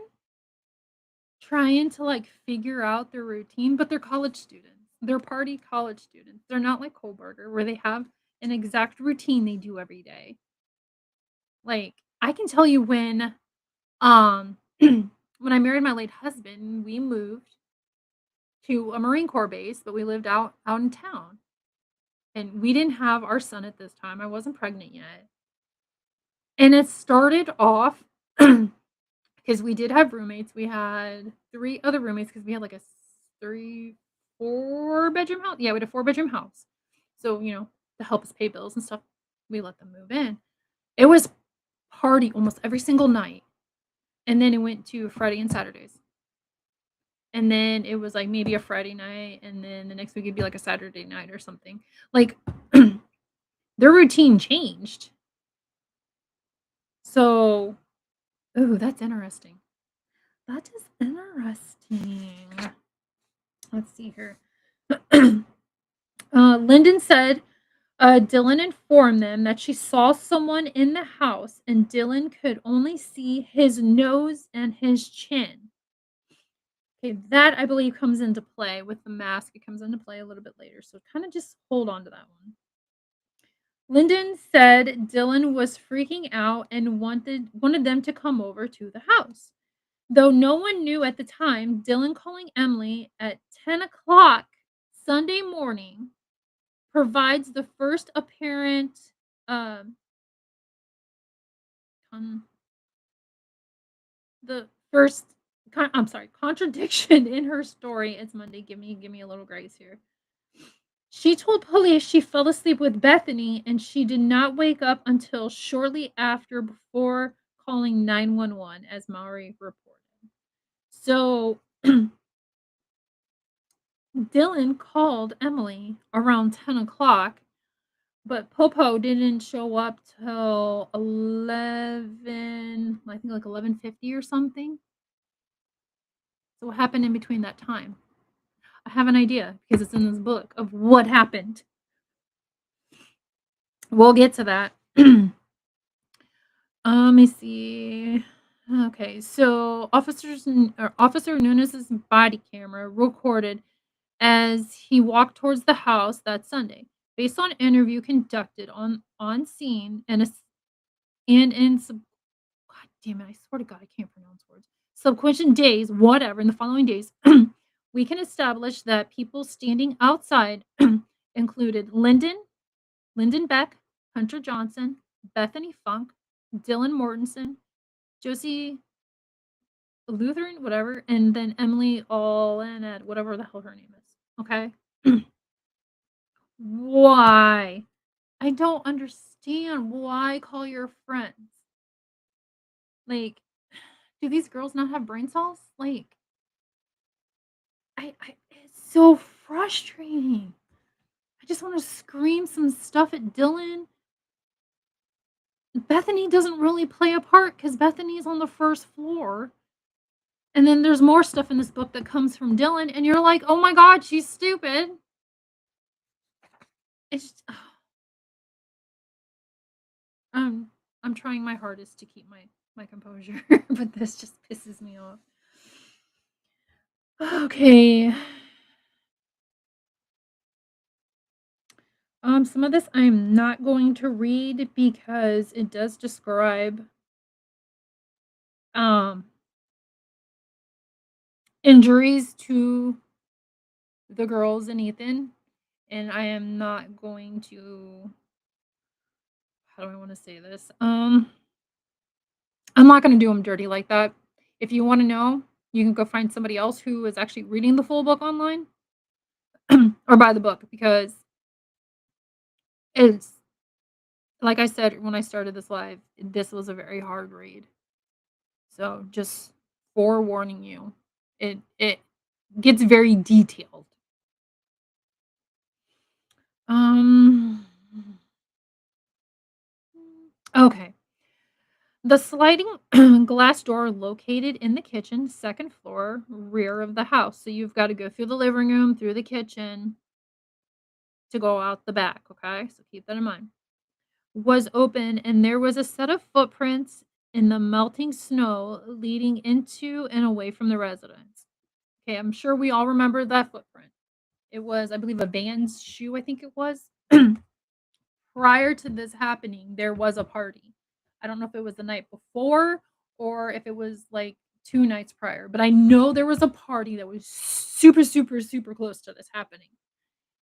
trying to like figure out their routine, but they're college students. They're party college students. They're not like Kohlberger where they have an exact routine they do every day. Like I can tell you um when I married my late husband, we moved to a Marine Corps base, but we lived out in town. And we didn't have our son at this time. I wasn't pregnant yet. And it started off because we did have roommates. We had 3 other roommates because we had like a 3 4-bedroom house. Yeah, we had a 4-bedroom house. So, to help us pay bills and stuff, we let them move in. It was party almost every single night. And then it went to Friday and Saturdays. And then it was like maybe a Friday night, and then the next week it'd be like a Saturday night or something. Like their routine changed. So, ooh, that's interesting. That is interesting. Let's see here. Lyndon said Dylan informed them that she saw someone in the house and Dylan could only see his nose and his chin. Okay, that I believe comes into play with the mask. It comes into play a little bit later. So kind of just hold on to that one. Lyndon said Dylan was freaking out and wanted them to come over to the house. Though no one knew at the time, Dylan calling Emily at 10 o'clock Sunday morning provides the first apparent um, con- the first I'm sorry, contradiction in her story. It's Monday. Give me a little grace here. She told police she fell asleep with Bethany and she did not wake up until shortly after before calling 911 as Maury reported. So Dylan called Emily around 10 o'clock, but Popo didn't show up till 11, I think like 11:50 or something. So what happened in between that time? I have an idea because it's in this book of what happened. We'll get to that. Let me see. Okay, so Officer Nunes's body camera recorded as he walked towards the house that Sunday, based on interview conducted on scene and in God damn it, I swear to God, I can't pronounce words. Subsequent days, whatever, in the following days, we can establish that people standing outside included Lyndon Beck, Hunter Johnson, Bethany Funk, Dylan Mortensen, Josie Lutheran, whatever, and then Emily all in at whatever the hell her name is. Okay? Why? I don't understand why call your friends. Like, do these girls not have brain cells? Like, I it's so frustrating. I just want to scream some stuff at Dylan. Bethany doesn't really play a part because Bethany's on the first floor. And then there's more stuff in this book that comes from Dylan, and you're like, oh my god, she's stupid. It's I'm trying my hardest to keep my composure, but this just pisses me off. Okay. Some of this I'm not going to read because it does describe um injuries to the girls and Ethan, and I am not going to, how do I want to say this? I'm not going to do them dirty like that. If you want to know, you can go find somebody else who is actually reading the full book online or buy the book because it's, like I said when I started this live, this was a very hard read. So just forewarning you, it gets very detailed. Um okay. The sliding glass door located in the kitchen, second floor, rear of the house. So you've got to go through the living room, through the kitchen to go out the back, okay? So keep that in mind. Was open and there was a set of footprints in the melting snow leading into and away from the residence. Okay, I'm sure we all remember that footprint. It was, I believe, a Vans shoe, I think it was. Prior to this happening, there was a party. I don't know if it was the night before or if it was like 2 nights prior, but I know there was a party that was super, super, super close to this happening.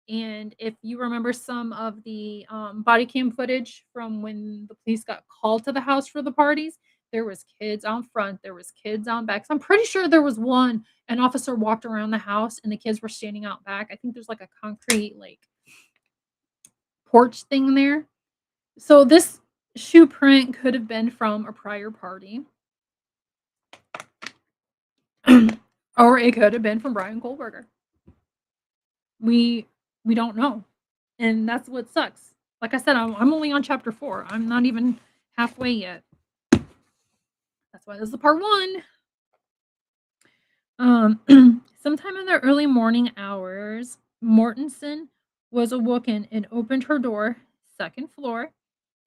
And if you remember some of the body cam footage from when the police got called to the house for the parties, there was kids out front, there was kids out back. So I'm pretty sure there was one an officer walked around the house and the kids were standing out back. I think there's like a concrete like porch thing there. So this shoe print could have been from a prior party. Or it could have been from Brian Kohlberger. We we don't know. And that's what sucks. Like I said, I'm only on chapter 4. I'm not even halfway yet. That's why this is part 1. Sometime in the early morning hours, Mortensen was awoken and opened her door, second floor,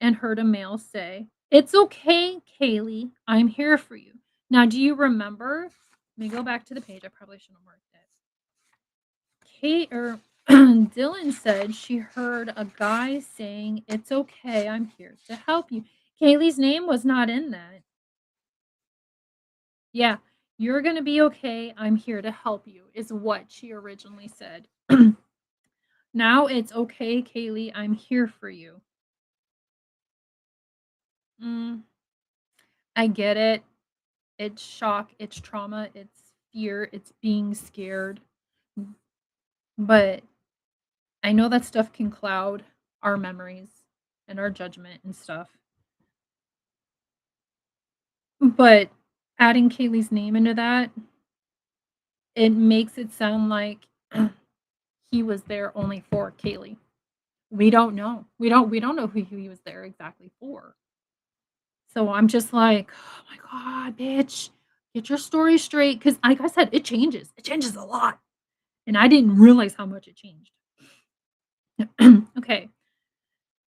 and heard a male say, "It's okay, Kaylee. I'm here for you." Now, do you remember? Let me go back to the page. I probably shouldn't have marked it. Kate or Dylan said she heard a guy saying, "It's okay. I'm here to help you." Kaylee's name was not in that. Yeah, "You're gonna be okay. I'm here to help you," is what she originally said. Now it's okay, Kaylee. I'm here for you. Mm, I get it. It's shock, it's trauma, it's fear, it's being scared. But I know that stuff can cloud our memories and our judgment and stuff. But adding Kaylee's name into that, it makes it sound like he was there only for Kaylee. We don't know. We don't know who he was there exactly for. So I'm just like, "Oh my god, bitch, get your story straight." Because, like I said, it changes. It changes a lot, and I didn't realize how much it changed. Okay,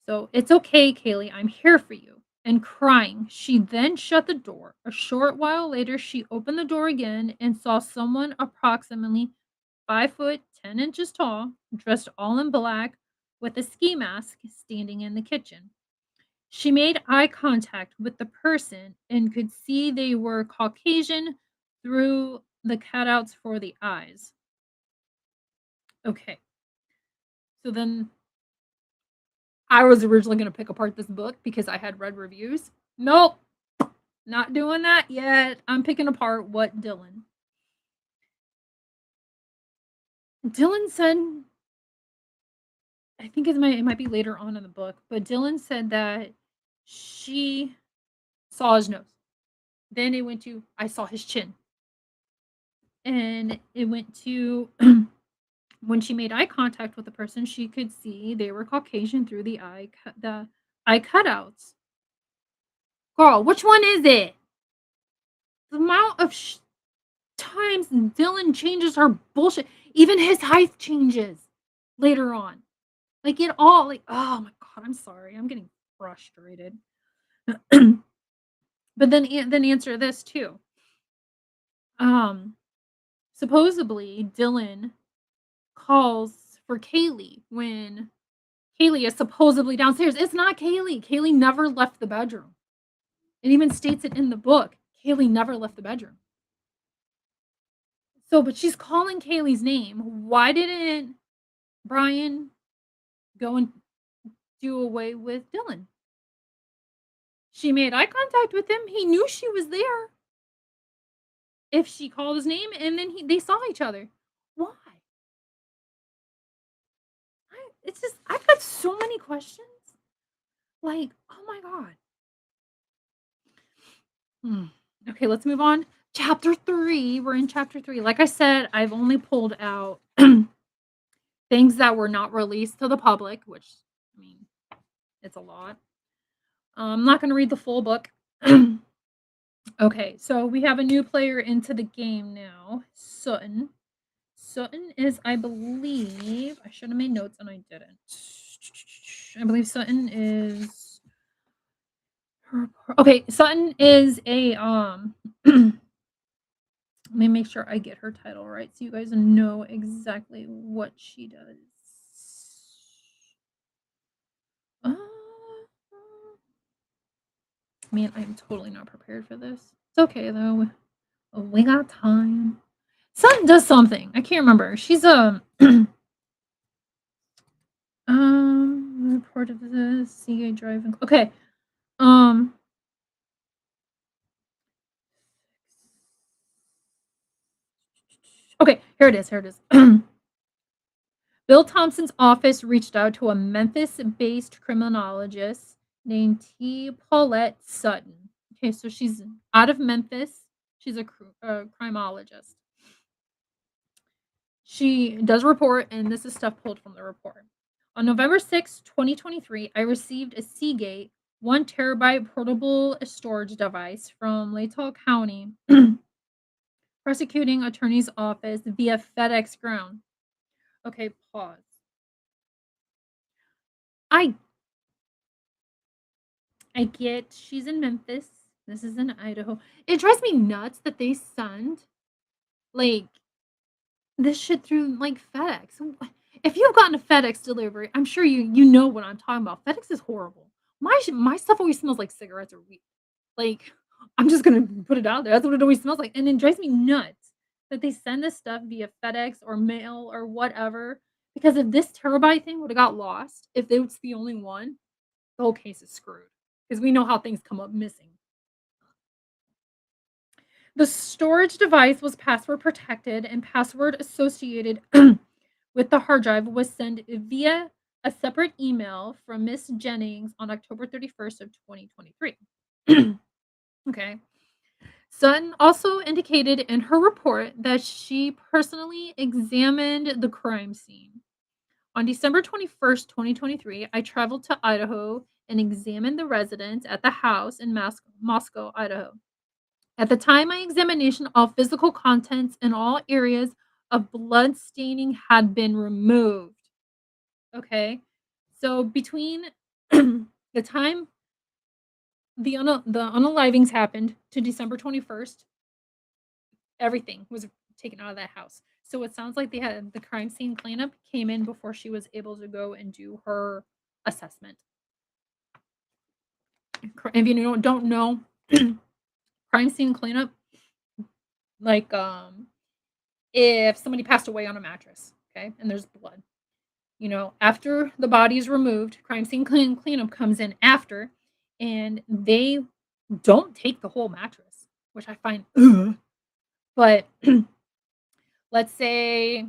so, "It's okay, Kaylee, I'm here for you," and crying, she then shut the door. A short while later, she opened the door again and saw someone approximately 5 foot 10 inches tall, dressed all in black, with a ski mask standing in the kitchen. She made eye contact with the person and could see they were Caucasian through the cutouts for the eyes. Okay. So then I was originally going to pick apart this book because I had read reviews. Nope. Not doing that yet. I'm picking apart what Dylan said. I think it might be later on in the book, but Dylan said that she saw his nose. Then it went to I saw his chin. And it went to when she made eye contact with the person, she could see they were Caucasian through the eye cutouts. Girl, which one is it? The amount of times Dylan changes her bullshit. Even his height changes later on. Like it all, like, oh my god, I'm sorry. I'm getting frustrated. But then answer this too. Um, Supposedly Dylan calls for Kaylee when Kaylee is supposedly downstairs. It's not Kaylee. Kaylee never left the bedroom. It even states it in the book. Kaylee never left the bedroom. So, but she's calling Kaylee's name. Why didn't Brian go and do away with Dylan? She made eye contact with him. He knew she was there. If she called his name and then they saw each other. Why? It's just, I've got so many questions. Like, oh my god. Okay, let's move on. Chapter 3. We're in chapter 3. Like I said, I've only pulled out things that were not released to the public, which, I mean, it's a lot. I'm not going to read the full book. Okay, so we have a new player into the game now, Sutton. Sutton is, I believe, I should have made notes and I didn't. I believe Sutton is. Okay, Sutton is a let me make sure I get her title right so you guys know exactly what she does. Man, I'm totally not prepared for this. It's okay though. We got time. Sutton does something. I can't remember. She's a report of the CA driving. Okay. Okay, here it is. Here it is. Bill Thompson's office reached out to a Memphis-based criminologist named T. Paulette Sutton. Okay, so she's out of Memphis. She's a criminologist. She does report, and this is stuff pulled from the report. On November 6, 2023, I received a Seagate 1 terabyte portable storage device from Latah County prosecuting attorney's office via FedEx ground. Okay, pause. I get she's in Memphis. This is in Idaho. It drives me nuts that they send like this shit through like FedEx. If you've gotten a FedEx delivery, I'm sure you know what I'm talking about. FedEx is horrible. My stuff always smells like cigarettes or weed. Like, I'm just gonna put it out there. That's what it always smells like, and it drives me nuts that they send this stuff via FedEx or mail or whatever. Because if this terabyte thing would have got lost, if it's the only one, the whole case is screwed. Because we know how things come up missing. The storage device was password protected, and password associated with the hard drive was sent via a separate email from Miss Jennings on October 31st of 2023. Okay. Sutton also indicated in her report that she personally examined the crime scene. On December 21st, 2023, I traveled to Idaho and examined the residence at the house in Moscow, Idaho. At the time of my examination, all physical contents in all areas of blood staining had been removed. Okay. So between the time the unalivings happened to December 21st, everything was taken out of that house. So it sounds like they had the crime scene cleanup came in before she was able to go and do her assessment. If you don't know, crime scene cleanup, like if somebody passed away on a mattress, okay, and there's blood, after the body is removed, crime scene cleanup comes in after, and they don't take the whole mattress, which I find ugh. But let's say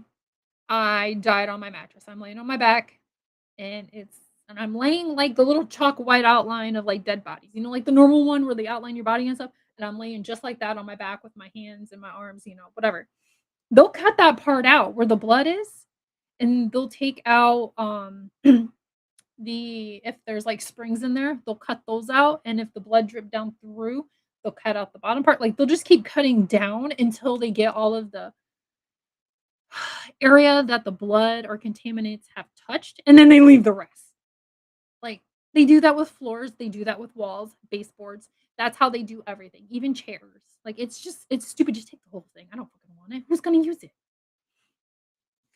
I died on my mattress. I'm laying on my back and I'm laying like the little chalk white outline of like dead bodies. Like the normal one where they outline your body and stuff. And I'm laying just like that on my back with my hands and my arms, whatever. They'll cut that part out where the blood is, and they'll take out if there's like springs in there, they'll cut those out. And if the blood dripped down through, they'll cut out the bottom part. Like they'll just keep cutting down until they get all of the area that the blood or contaminants have touched, and then they leave the rest. Like they do that with floors, they do that with walls, baseboards. That's how they do everything, even chairs. Like it's stupid. Just take the whole thing. I don't fucking want it. Who's gonna use it?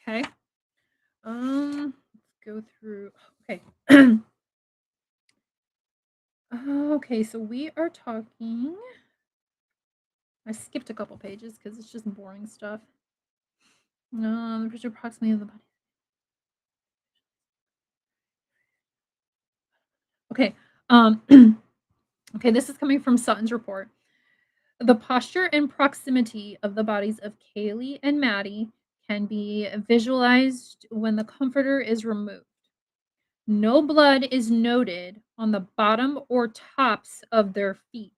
Okay. Let's go through. Okay. Okay, so we are talking. I skipped a couple pages because it's just boring stuff. The picture approximately of the body. Okay. Okay, this is coming from Sutton's report. The posture and proximity of the bodies of Kaylee and Maddie can be visualized when the comforter is removed. No blood is noted on the bottom or tops of their feet.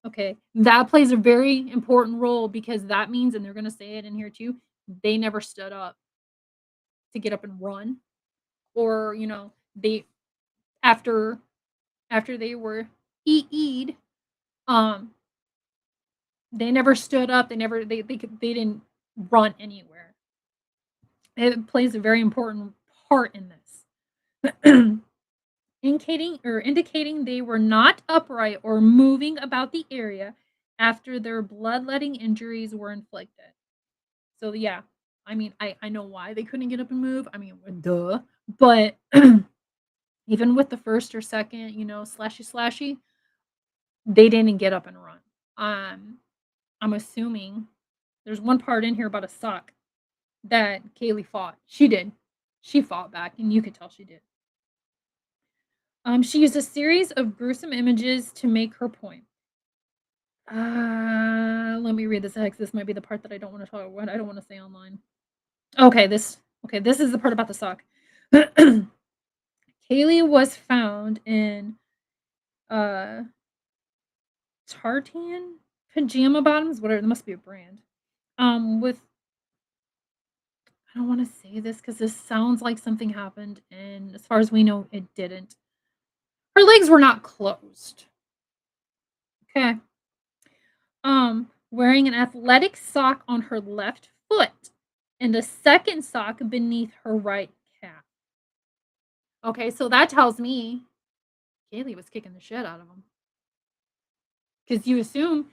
Okay, that plays a very important role because that means, and they're going to say it in here too, they never stood up to get up and run, or they after they were eat, um, they never stood up. They didn't run anywhere. It plays a very important part in this. Indicating they were not upright or moving about the area after their bloodletting injuries were inflicted. So yeah, I mean, I know why they couldn't get up and move. I mean, duh. But even with the first or second, slashy, they didn't get up and run. I'm assuming there's one part in here about a sock that Kaylee fought. She did. She fought back, and you could tell she did. She used a series of gruesome images to make her point. Let me read this text. This might be the part that I don't want to talk about. I don't want to say online. Okay, this is the part about the sock. Kaylee was found in tartan pajama bottoms, whatever. There must be a brand. With I don't want to say this because this sounds like something happened, and as far as we know, it didn't. Her legs were not closed. Okay. Wearing an athletic sock on her left foot and a second sock beneath her right calf. Okay, so that tells me Kaylee was kicking the shit out of him. Because you assume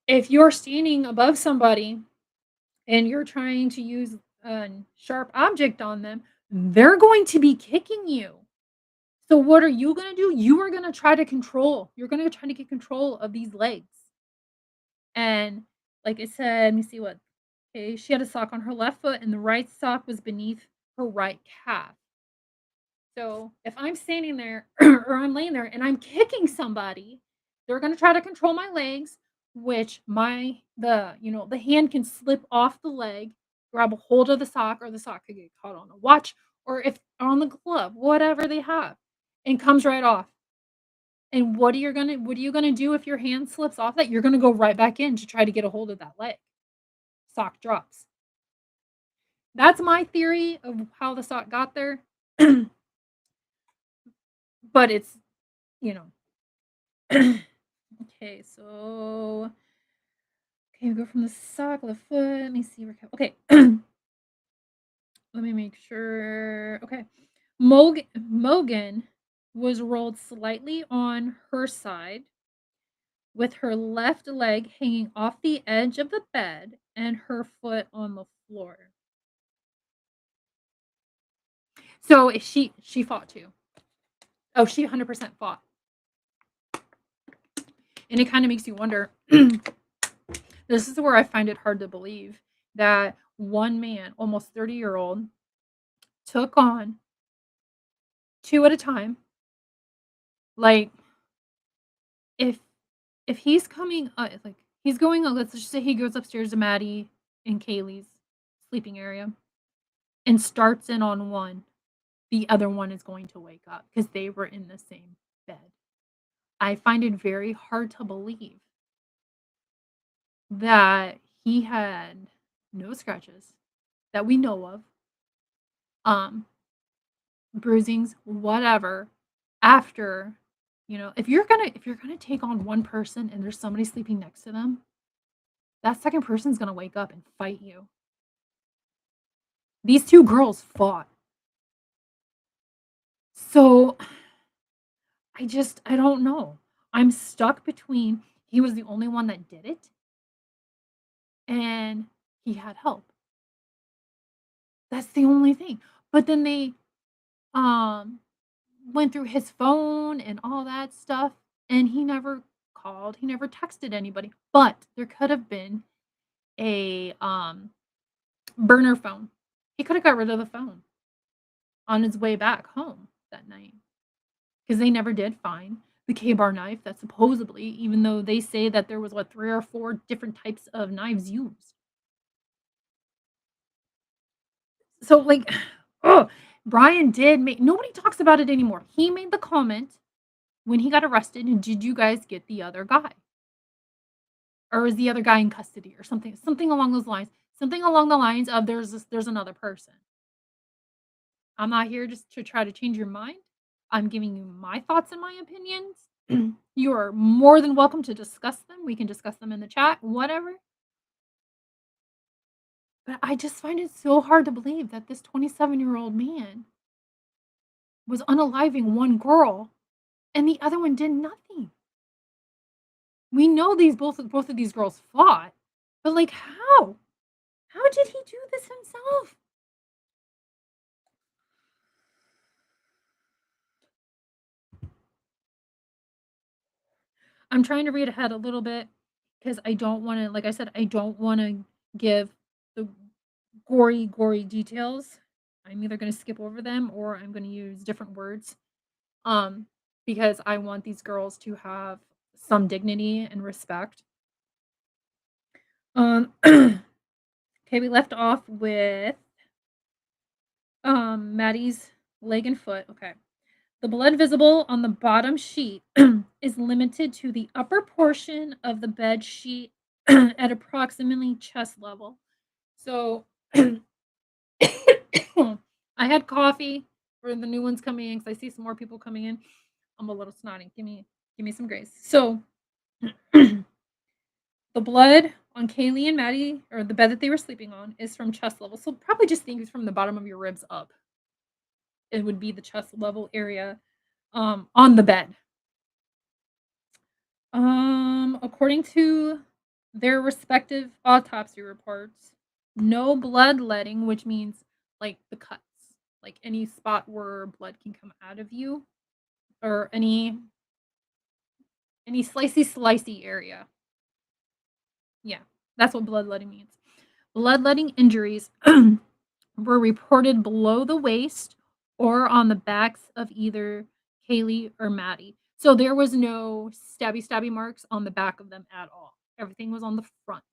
if you're standing above somebody and you're trying to use a sharp object on them, they're going to be kicking you. So what are you going to do? You are going to try to control. You're going to try to get control of these legs. And like I said, let me see what. Okay, she had a sock on her left foot, and the right sock was beneath her right calf. So if I'm standing there or I'm laying there and I'm kicking somebody, they're going to try to control my legs, which the hand can slip off the leg, grab a hold of the sock, or the sock could get caught on a watch, or if on the glove, whatever they have, and comes right off. And what are you gonna do if your hand slips off that? You're gonna go right back in to try to get a hold of that leg. Sock drops. That's my theory of how the sock got there. But it's, you know. Okay, so we go from the sock, the foot. Let me see. Okay. Let me make sure. Okay. Mogan was rolled slightly on her side with her left leg hanging off the edge of the bed and her foot on the floor. So she fought too. Oh, she 100% fought. And it kind of makes you wonder. This is where I find it hard to believe that one man, almost 30-year-old, took on two at a time. Like, if if he's coming, like he's going, let's just say he goes upstairs to Maddie and Kaylee's sleeping area and starts in on one, the other one is going to wake up because they were in the same bed. I find it very hard to believe that he had no scratches that we know of, um, bruisings, whatever, after, if you're gonna take on one person and there's somebody sleeping next to them, that second person's gonna wake up and fight you. These two girls fought. So I don't know. I'm stuck between he was the only one that did it and he had help. That's the only thing. But then they um went through his phone and all that stuff and he never called, he never texted anybody. But there could have been a burner phone. He could have got rid of the phone on his way back home that night because they never did find the K-bar knife that supposedly, even though they say that there was what 3 or 4 different types of knives used. So like, oh, Brian did make nobody talks about it anymore. He made the comment when he got arrested, and did you guys get the other guy? Or is the other guy in custody or something along those lines. Something along the lines of there's another person. I'm not here just to try to change your mind. I'm giving you my thoughts and my opinions. You are more than welcome to discuss them. We can discuss them in the chat, whatever. But I just find it so hard to believe that this 27-year-old man was unaliving one girl and the other one did nothing. We know both of these girls fought, but like how? How did he do this himself? I'm trying to read ahead a little bit because I don't want to, like I said, I don't want to give the gory details. I'm either going to skip over them or I'm going to use different words. Um, because I want these girls to have some dignity and respect. Okay, we left off with Maddie's leg and foot. Okay. The blood visible on the bottom sheet is limited to the upper portion of the bed sheet at approximately chest level. So I had coffee for the new ones coming in because I see some more people coming in. I'm a little snotty. Give me some grace. So the blood on Kaylee and Maddie, or the bed that they were sleeping on, is from chest level. So probably just think from the bottom of your ribs up. It would be the chest level area on the bed. According to their respective autopsy reports, no bloodletting, which means like the cuts, like any spot where blood can come out of you, or any slicey area. Yeah, that's what bloodletting means. Bloodletting injuries were reported below the waist or on the backs of either Kaylee or Maddie. So there was no stabby marks on the back of them at all. Everything was on the front.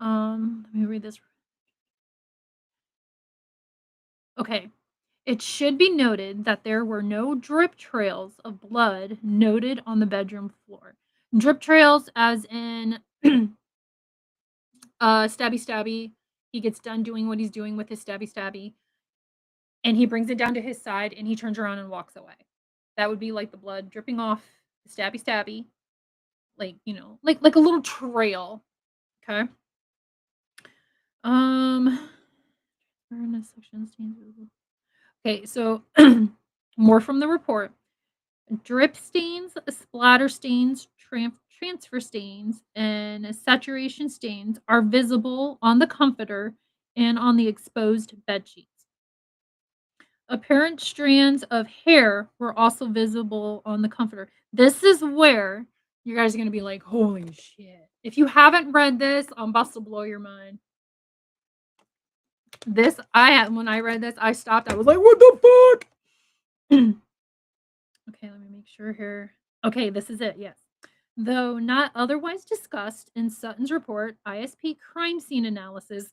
Let me read this. Okay. It should be noted that there were no drip trails of blood noted on the bedroom floor. Drip trails as in stabby. He gets done doing what he's doing with his stabby and he brings it down to his side and he turns around and walks away. That would be like the blood dripping off the stabby, like, like a little trail. Okay. Okay, so more from the report. Drip stains, splatter stains, transfer stains, and saturation stains are visible on the comforter and on the exposed bed sheets. Apparent strands of hair were also visible on the comforter. This is where you guys are going to be like, holy shit. If you haven't read this, I'm about to blow your mind. When I read this, I stopped. I was like, what the fuck? Okay, let me make sure here. Okay, this is it, yes. Though not otherwise discussed in Sutton's report, ISP crime scene analysis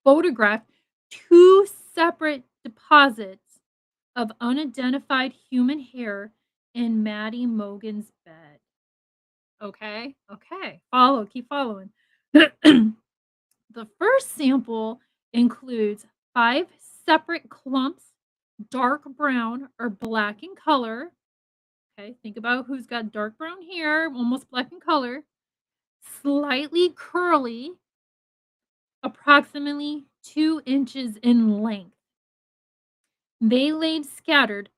photographed two separate deposits of unidentified human hair in Maddie Mogan's bed. Okay, okay, keep following. The first sample includes 5 separate clumps, dark brown or black in color. Okay, think about who's got dark brown hair, almost black in color, slightly curly, approximately 2 inches in length. They laid scattered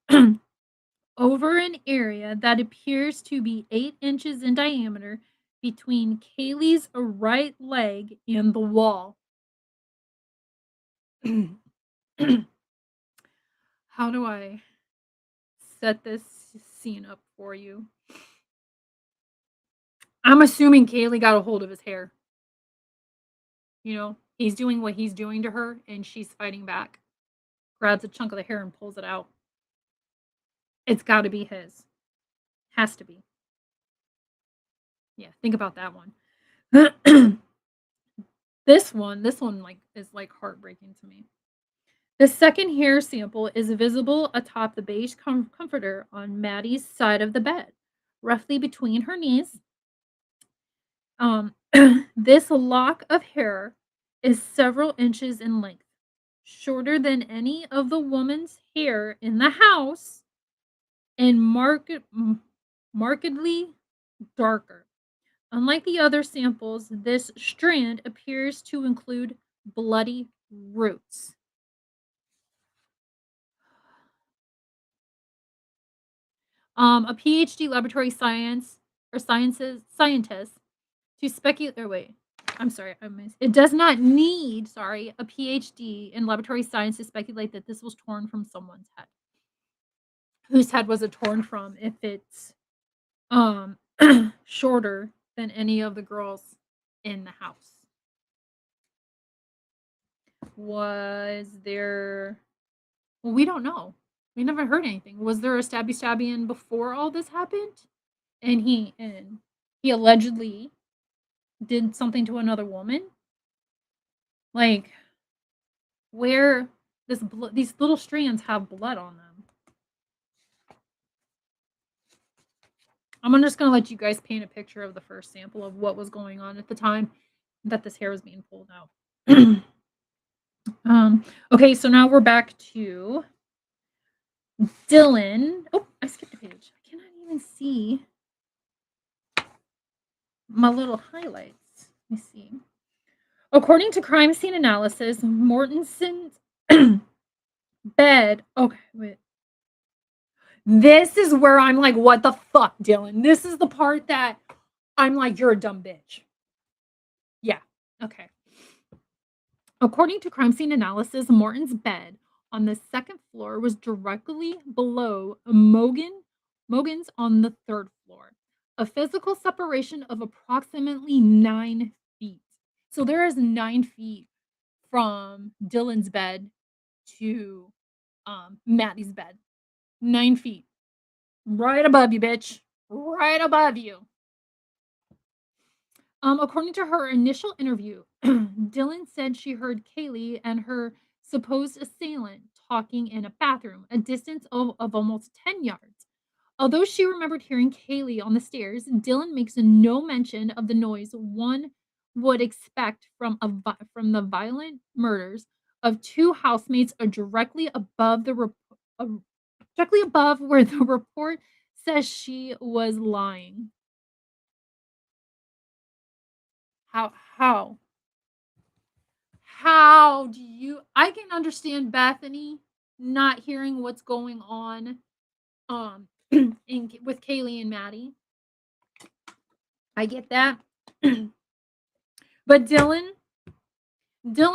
over an area that appears to be 8 inches in diameter between Kaylee's right leg and the wall. How do I set this scene up for you? I'm assuming Kaylee got a hold of his hair. You know, he's doing what he's doing to her, and she's fighting back. Grabs a chunk of the hair and pulls it out. It's got to be his. Has to be. Yeah, think about that one. this one like is like heartbreaking to me. The second hair sample is visible atop the beige comforter on Maddie's side of the bed, roughly between her knees. This lock of hair is several inches in length, shorter than any of the woman's hair in the house, and markedly darker. Unlike the other samples, this strand appears to include bloody roots. A PhD laboratory scientist to speculate. Or wait, I'm sorry, it does not need, sorry, a PhD in laboratory science to speculate that this was torn from someone's head. Whose head was it torn from if it's um shorter than any of the girls in the house? Was there, well, we don't know. We never heard anything. Was there a stabby before all this happened? And he allegedly did something to another woman? Like, where these little strands have blood on them. I'm just gonna let you guys paint a picture of the first sample of what was going on at the time that this hair was being pulled out. Okay, so now we're back to Dylan. Oh, I skipped a page. I cannot even see my little highlights. Let me see. According to crime scene analysis, Mortensen's bed. Okay, wait. This is where I'm like, what the fuck, Dylan? This is the part that I'm like, you're a dumb bitch. Yeah, okay. According to crime scene analysis, Morton's bed on the second floor was directly below Mogan's on the third floor, a physical separation of approximately 9 feet. So there is 9 feet from Dylan's bed to Maddie's bed. 9 feet. Right above you, bitch. Right above you. According to her initial interview, Dylan said she heard Kaylee and her supposed assailant talking in a bathroom, a distance of almost 10 yards. Although she remembered hearing Kaylee on the stairs, Dylan makes no mention of the noise one would expect from the violent murders of two housemates directly above directly above where the report says she was lying. How? How do you, I can understand Bethany not hearing what's going on with Kaylee and Maddie. I get that. But Dylan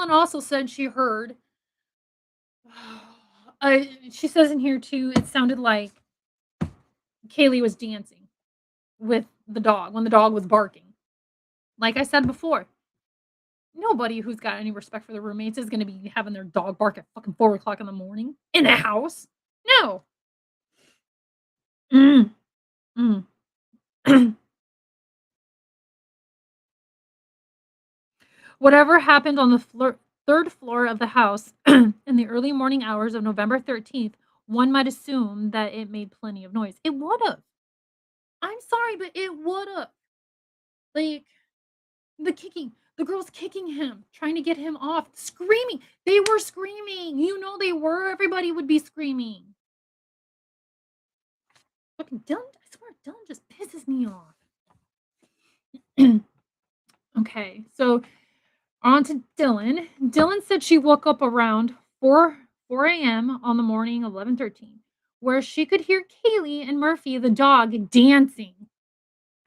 also said she heard she says in here too, it sounded like Kaylee was dancing with the dog when the dog was barking. Like I said before, nobody who's got any respect for their roommates is going to be having their dog bark at fucking 4 o'clock in the morning in the house. No. Mm. Whatever happened on the third floor of the house in the early morning hours of November 13th, one might assume that it made plenty of noise. It would have. I'm sorry, but it would have. Like, the kicking, the girls kicking him, trying to get him off, screaming. They were screaming. You know they were. Everybody would be screaming. Fucking Dylan, I swear, Dylan just pisses me off. Okay, so on to Dylan. Dylan said she woke up around 4 a.m. on the morning of 11/13, where she could hear Kaylee and Murphy, the dog, dancing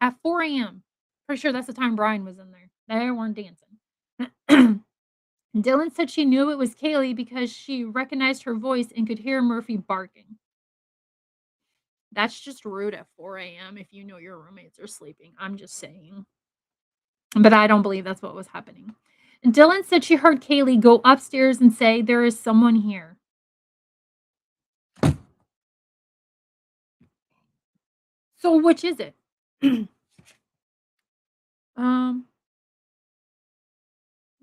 at 4 a.m. Pretty sure that's the time Brian was in there. They weren't dancing. Dylan said she knew it was Kaylee because she recognized her voice and could hear Murphy barking. That's just rude at 4 a.m. if you know your roommates are sleeping. I'm just saying. But I don't believe that's what was happening. Dylan said she heard Kaylee go upstairs and say, "There is someone here." So which is it? um.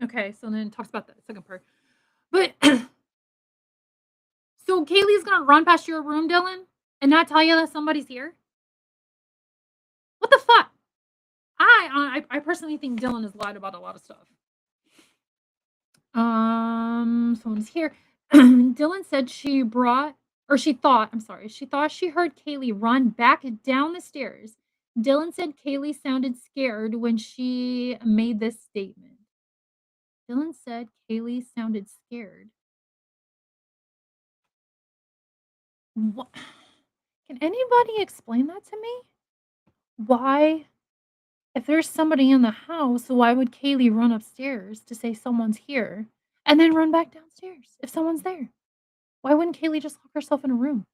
Okay, so then it talks about the second part. But so Kaylee's gonna run past your room, Dylan, and not tell you that somebody's here? What the fuck? I personally think Dylan has lied about a lot of stuff. Someone's here. Dylan said she thought she heard Kaylee run back down the stairs. Dylan said Kaylee sounded scared when she made this statement. Dylan said Kaylee sounded scared. What? Can anybody explain that to me? Why, if there's somebody in the house, why would Kaylee run upstairs to say someone's here and then run back downstairs if someone's there? Why wouldn't Kaylee just lock herself in a room?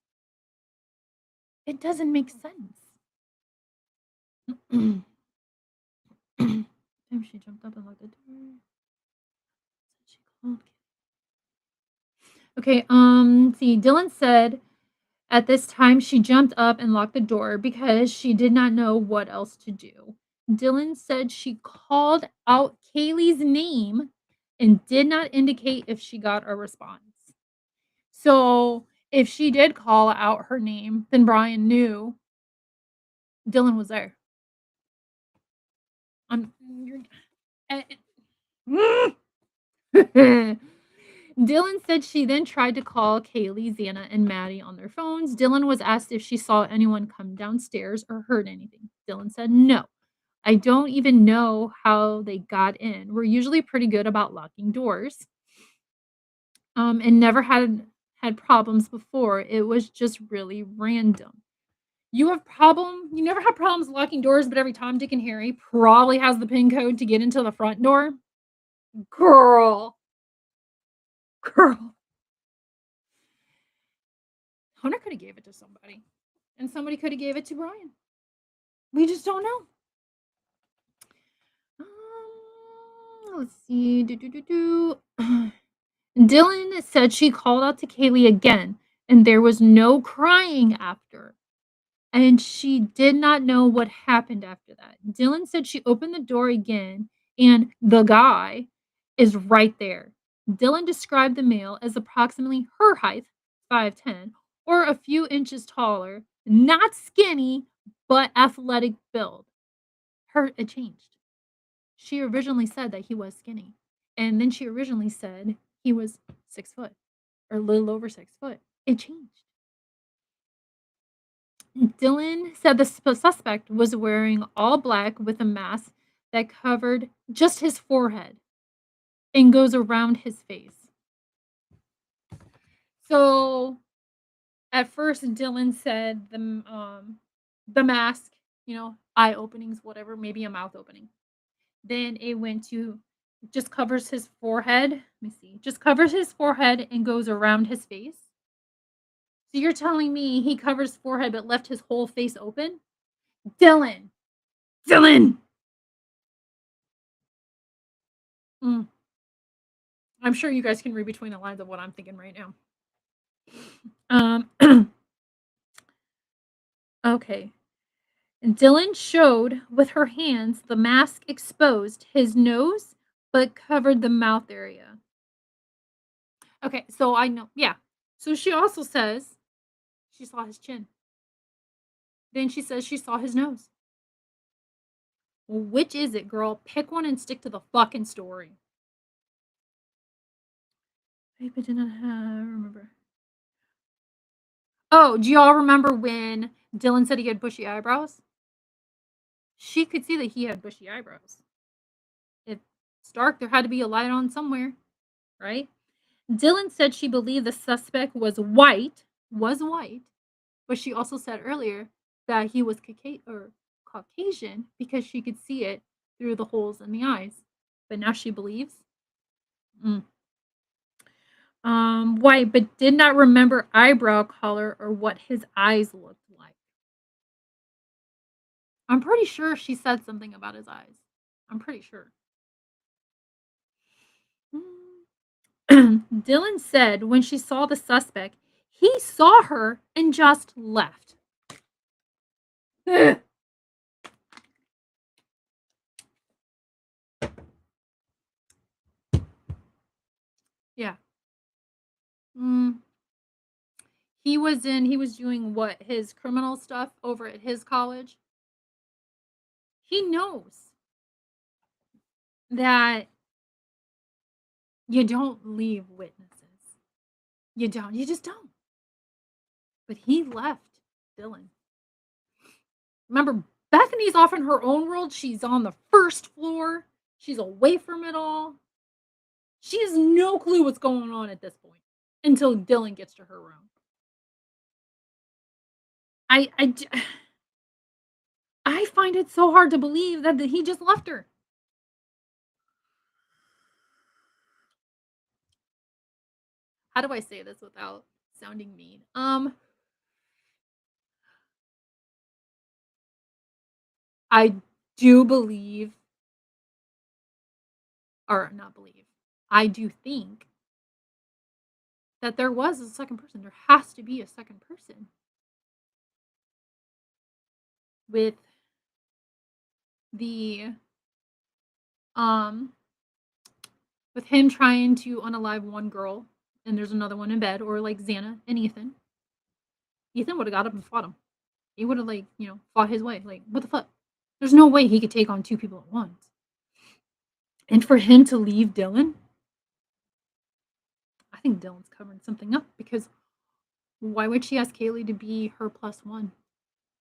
It doesn't make sense. Time she jumped up and locked the door. She called. Okay, see, Dylan said at this time she jumped up and locked the door because she did not know what else to do. Dylan said she called out Kaylee's name and did not indicate if she got a response. So if she did call out her name, then Brian knew Dylan was there. Dylan said she then tried to call Kaylee, Xana, and Maddie on their phones. Dylan was asked if she saw anyone come downstairs or heard anything. Dylan said, "No. I don't even know how they got in. We're usually pretty good about locking doors. And never had problems before. It was just really random." You never have problems locking doors, but every Tom, Dick, and Harry probably has the PIN code to get into the front door? Girl. Girl. Hunter coulda gave it to somebody, and somebody coulda gave it to Brian. We just don't know. Let's see. Dylan said she called out to Kaylee again, and there was no crying after. And she did not know what happened after that. Dylan said she opened the door again, and the guy is right there. Dylan described the male as approximately her height, 5'10", or a few inches taller, not skinny, but athletic build. It changed. She originally said that he was skinny, and then she originally said he was 6 foot or a little over 6 foot. It changed. Dylan said the suspect was wearing all black with a mask that covered just his forehead and goes around his face. So at first, Dylan said the mask, eye openings, whatever, maybe a mouth opening. Then it went to just covers his forehead. Let me see. Just covers his forehead and goes around his face. So you're telling me he covers forehead but left his whole face open? Dylan. Dylan. Mm. I'm sure you guys can read between the lines of what I'm thinking right now. Okay. Dylan showed with her hands the mask exposed his nose, but covered the mouth area. Okay, so I know, yeah. So she also says she saw his chin. Then she says she saw his nose. Well, which is it, girl? Pick one and stick to the fucking story. I did not remember. Oh, do y'all remember when Dylan said he had bushy eyebrows? She could see that he had bushy eyebrows. If it's dark, there had to be a light on somewhere, right? Dylan said she believed the suspect was white, but she also said earlier that he was Caucasian because she could see it through the holes in the eyes. But now she believes. Mm. White, but did not remember eyebrow color or what his eyes looked like. I'm pretty sure she said something about his eyes. I'm pretty sure. Dylan said when she saw the suspect, he saw her and just left. Yeah. Mm. He was doing what? His criminal stuff over at his college. He knows that you don't leave witnesses. You don't. You just don't. But he left Dylan. Remember, Bethany's off in her own world. She's on the first floor. She's away from it all. She has no clue what's going on at this point until Dylan gets to her room. I I find it so hard to believe that he just left her. How do I say this without sounding mean? I do believe, or not believe, I do think that there was a second person. There has to be a second person with the um with him trying to unalive one girl and there's another one in bed, or like Xana and Ethan. Ethan would have got up and fought him. He would have fought his way. Like, what the fuck? There's no way he could take on two people at once. And for him to leave Dylan, I think Dylan's covering something up because why would she ask Kaylee to be her plus one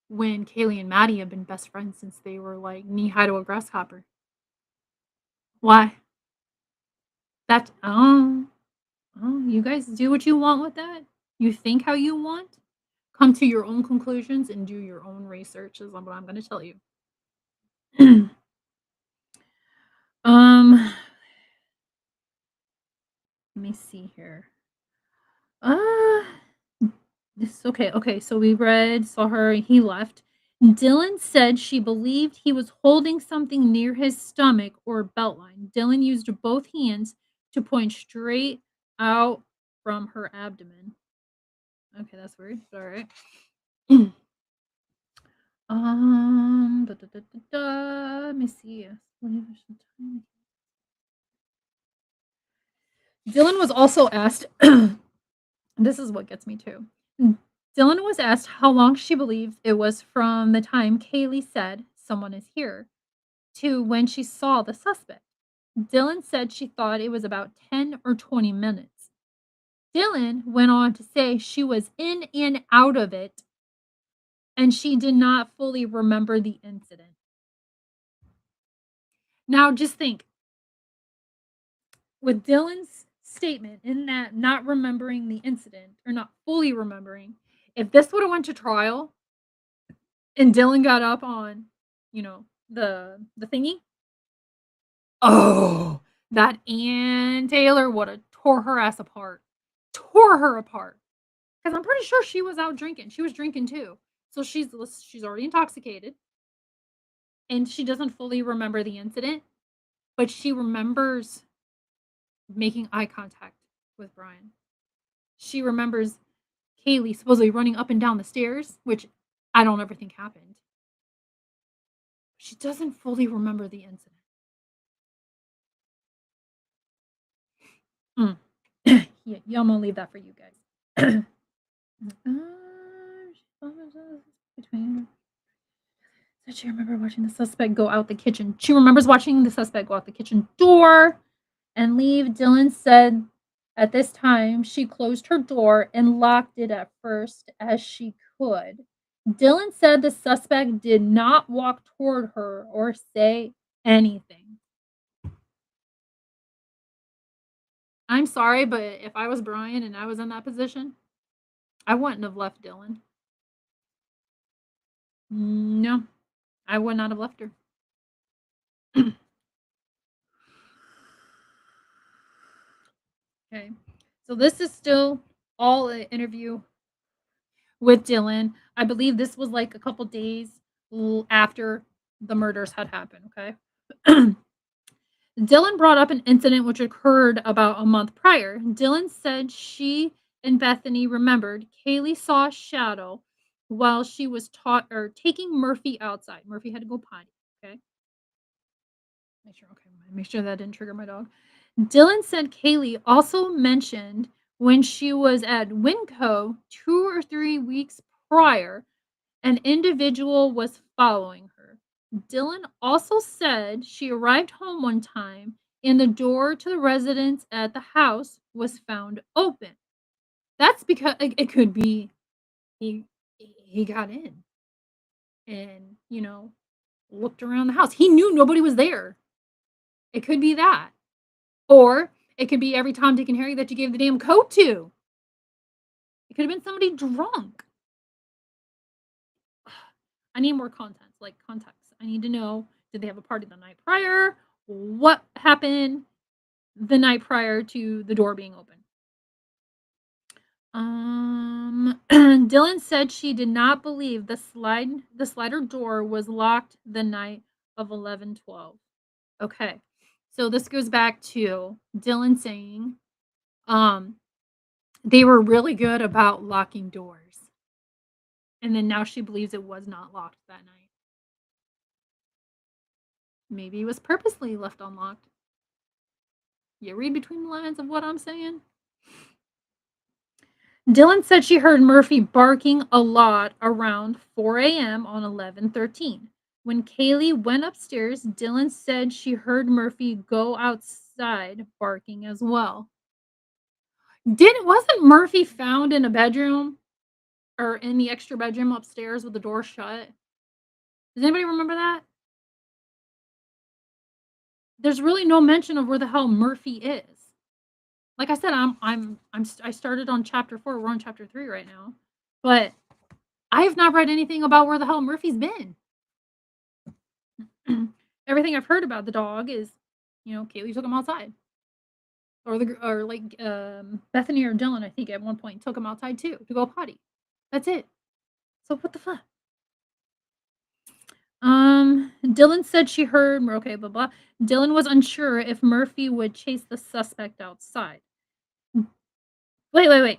when Kaylee and Maddie have been best friends since they were like knee high to a grasshopper? Why? That you guys do what you want with that. You think how you want. Come to your own conclusions and do your own research. Is what I'm going to tell you. Let me see here. This okay. Okay, so we saw her, he left. Dylan said she believed he was holding something near his stomach or beltline. Dylan used both hands to point straight out from her abdomen. Okay, that's weird. All right. Let me see. Dylan was also asked, this is what gets me too. Dylan was asked how long she believes it was from the time Kaylee said, "Someone is here," to when she saw the suspect. Dylan said she thought it was about 10 or 20 minutes. Dylan went on to say she was in and out of it and she did not fully remember the incident. Now, just think with Dylan's statement in that not remembering the incident or not fully remembering, if this would have went to trial and Dylan got up on, the thingy, oh, that Ann Taylor would have tore her ass apart. Tore her apart. Because I'm pretty sure she was out drinking. She was drinking too. So she's already intoxicated. And she doesn't fully remember the incident, but she remembers making eye contact with Brian. She remembers Kaylee supposedly running up and down the stairs, which I don't ever think happened. She doesn't fully remember the incident. Mm. Yeah, I'm gonna leave that for you guys. Between said she remember watching the suspect go out the kitchen. She remembers watching the suspect go out the kitchen door and leave. Dylan said at this time she closed her door and locked it at first as she could. Dylan said the suspect did not walk toward her or say anything. I'm sorry, but if I was Brian and I was in that position, I wouldn't have left Dylan. No, I would not have left her. Okay. So this is still all an interview with Dylan. I believe this was like a couple days after the murders had happened. Okay. Dylan brought up an incident which occurred about a month prior. Dylan said she and Bethany remembered Kaylee saw a shadow while she was taught or taking Murphy outside. Murphy had to go potty. Okay. Make sure that didn't trigger my dog. Dylan said Kaylee also mentioned when she was at Winco 2 or 3 weeks prior, an individual was following her. Dylan also said she arrived home one time and the door to the residence at the house was found open. That's because it could be he he got in and, looked around the house. He knew nobody was there. It could be that. Or it could be every Tom, Dick, and Harry that you gave the damn coat to. It could have been somebody drunk. I need more context, like context. I need to know, did they have a party the night prior? What happened the night prior to the door being open? Dylan said she did not believe the slider door was locked the night of 11/12. Okay. So this goes back to Dylan saying they were really good about locking doors. And then now she believes it was not locked that night. Maybe it was purposely left unlocked. You read between the lines of what I'm saying? Dylan said she heard Murphy barking a lot around 4 a.m. on 11/13. When Kaylee went upstairs, Dylan said she heard Murphy go outside barking as well. Wasn't Murphy found in a bedroom or in the extra bedroom upstairs with the door shut? Does anybody remember that? There's really no mention of where the hell Murphy is. Like I said, I started on chapter 4. We're on chapter 3 right now, but I have not read anything about where the hell Murphy's been. Everything I've heard about the dog is, Kaylee took him outside, or Bethany or Dylan, I think at one point took him outside too to go potty. That's it. So what the fuck? Dylan said she heard okay, blah blah. Dylan was unsure if Murphy would chase the suspect outside. Wait.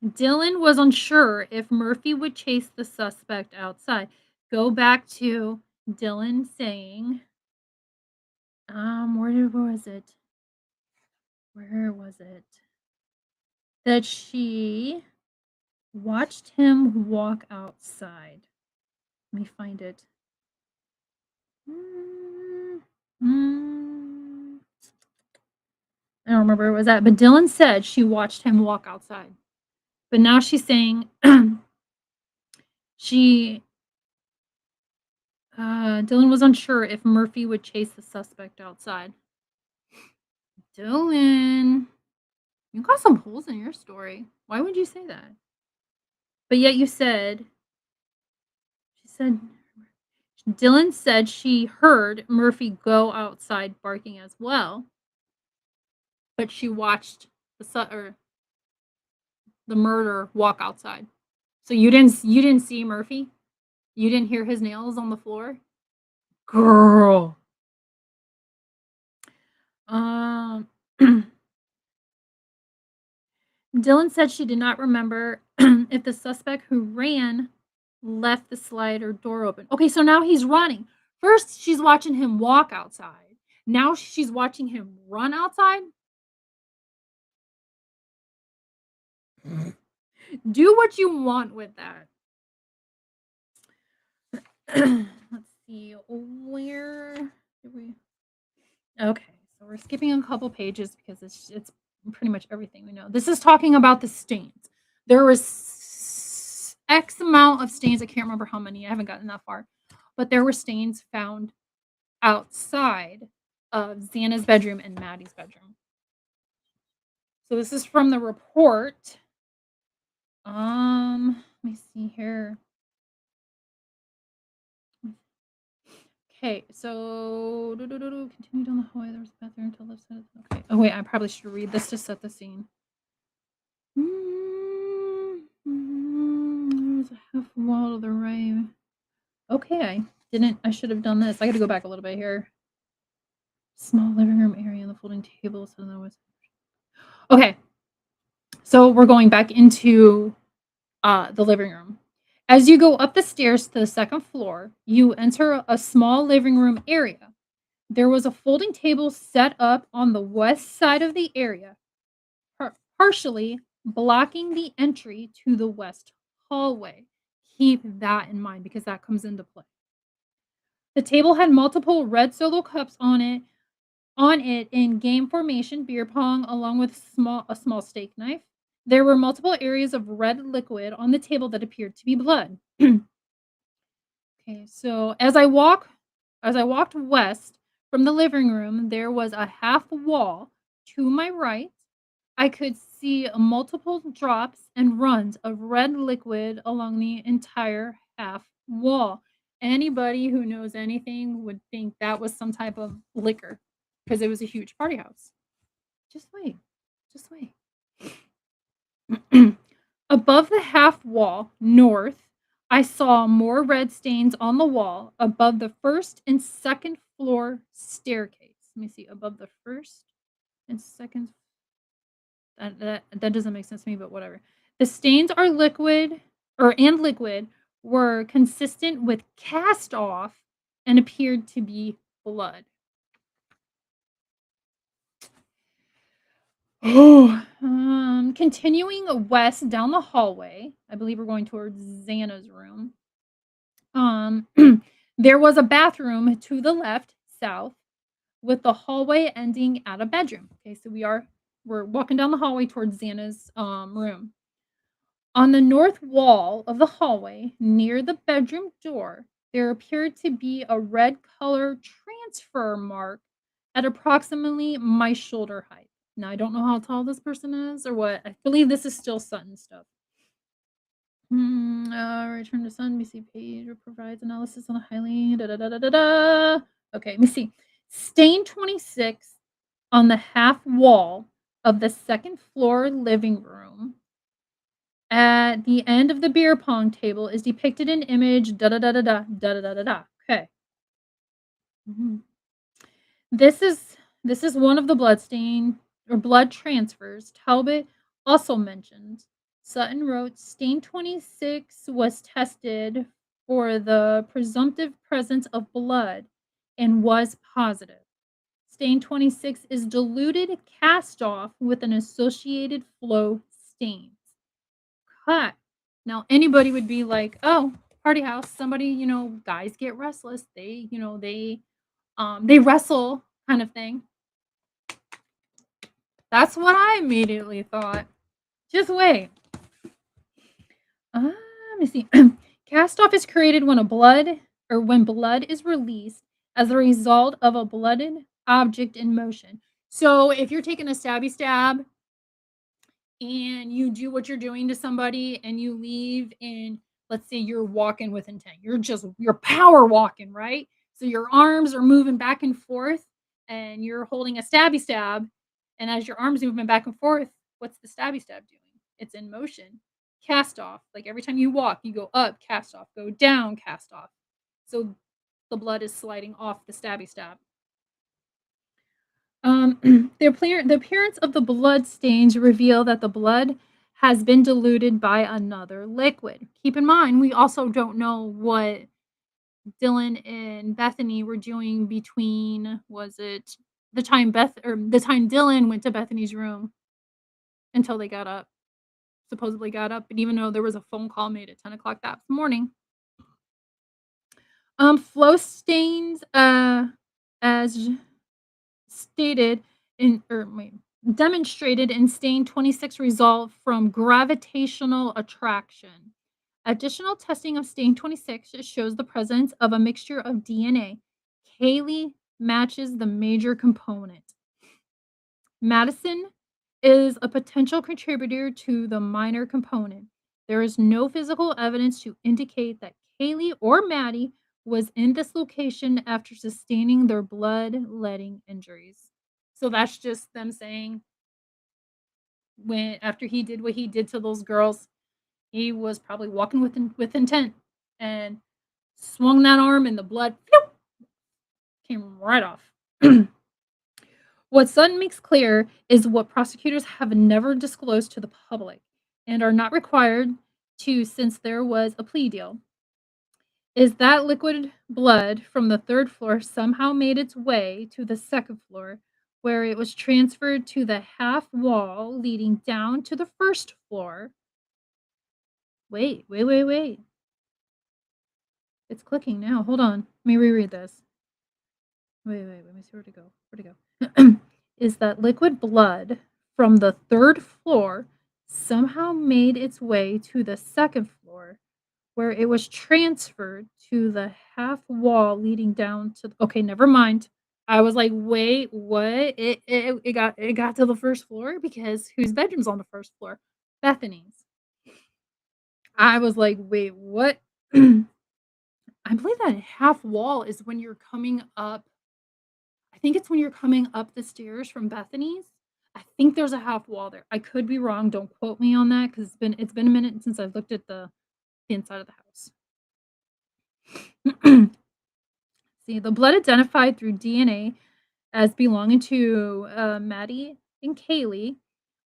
Dylan was unsure if Murphy would chase the suspect outside. Go back to Dylan saying, where was it? Where was it? That she watched him walk outside. Let me find it. I don't remember where it was at, but Dylan said she watched him walk outside. But now she's saying Dylan was unsure if Murphy would chase the suspect outside. Dylan, you got some holes in your story. Why would you say that? But yet Dylan said she heard Murphy go outside barking as well, but she watched the murderer walk outside. So you didn't see Murphy? You didn't hear his nails on the floor? Girl. Dylan said she did not remember if the suspect who ran left the slider door open. Okay, so now he's running. First, she's watching him walk outside. Now she's watching him run outside. Do what you want with that. Let's see. Where did we? Okay, so we're skipping a couple pages because it's pretty much everything we know. This is talking about the stains. There was X amount of stains. I can't remember how many. I haven't gotten that far, but there were stains found outside of Xana's bedroom and Maddie's bedroom. So this is from the report. Let me see here. Okay, so continue down the hallway. There was a bathroom to the left side. Okay. Oh wait, I probably should read this to set the scene. There's a half wall to the right. Okay, I should have done this. I got to go back a little bit here. Small living room area and the folding table. So that was okay. So we're going back into the living room. As you go up the stairs to the second floor, you enter a small living room area. There was a folding table set up on the west side of the area, partially blocking the entry to the west hallway. Keep that in mind because that comes into play. The table had multiple red solo cups on it in game formation, beer pong, along with a small steak knife. There were multiple areas of red liquid on the table that appeared to be blood. Okay, so as I walked west from the living room, there was a half wall to my right. I could see multiple drops and runs of red liquid along the entire half wall. Anybody who knows anything would think that was some type of liquor because it was a huge party house. Just wait. Just wait. Above the half wall, north, I saw more red stains on the wall above the first and second floor staircase. Let me see, above the first and second. That doesn't make sense to me, but whatever. The stains are liquid were consistent with cast off and appeared to be blood. Oh, continuing west down the hallway, I believe we're going towards Xana's room. There was a bathroom to the left, south, with the hallway ending at a bedroom. Okay, so we're walking down the hallway towards Xana's room. On the north wall of the hallway, near the bedroom door, there appeared to be a red color transfer mark at approximately my shoulder height. Now, I don't know how tall this person is or what. I believe this is still Sutton stuff. Return to Sun, BC page provides analysis on the highly. Okay, let me see. Stain 26 on the half wall of the second floor living room. At the end of the beer pong table is depicted an image. Okay. This is one of the bloodstain or blood transfers Talbot also mentioned. Sutton wrote, Stain 26 was tested for the presumptive presence of blood and was positive. Stain 26 is diluted cast off with an associated flow stains. Cut. Now anybody would be like, oh, party house, somebody, guys get restless. They wrestle kind of thing. That's what I immediately thought. Just wait. Let me see. Cast off is created when blood is released as a result of a blooded object in motion. So if you're taking a stabby stab and you do what you're doing to somebody and you leave and let's say you're walking with intent. You're power walking, right? So your arms are moving back and forth and you're holding a stabby stab. And as your arms moving back and forth, what's the stabby stab doing? It's in motion. Cast off. Like every time you walk, you go up, cast off, go down, cast off. So the blood is sliding off the stabby stab. The appearance of the blood stains reveal that the blood has been diluted by another liquid. Keep in mind, we also don't know what Dylan and Bethany were doing between, was it the time Dylan went to Bethany's room until they got up, supposedly got up, and even though there was a phone call made at 10 o'clock that morning. Flow stains, as stated in, or wait, demonstrated in stain 26 result from gravitational attraction. Additional testing of stain 26 shows the presence of a mixture of DNA. Kaylee matches the major component. Madison is a potential contributor to the minor component. There is no physical evidence to indicate that Kaylee or Maddie was in this location after sustaining their blood-letting injuries. So that's just them saying when after he did what he did to those girls, he was probably walking with intent and swung that arm and the blood phew, came right off. What Sutton makes clear is what prosecutors have never disclosed to the public and are not required to since there was a plea deal. Is that liquid blood from the third floor somehow made its way to the second floor, where it was transferred to the half wall leading down to the first floor. Wait. It's clicking now. Hold on. Let me reread this. Wait. Let me see where to go. Where to go? Is that liquid blood from the third floor somehow made its way to the second floor, where it was transferred to the half wall leading down to okay, never mind. I was like, "Wait, what?" It got to the first floor because whose bedroom's on the first floor? Bethany's. I was like, "Wait, what?" I believe that half wall is when you're coming up. I think it's when you're coming up the stairs from Bethany's. I think there's a half wall there. I could be wrong. Don't quote me on that because it's been a minute since I've looked at the inside of the house. See, the blood identified through DNA as belonging to Maddie and Kaylee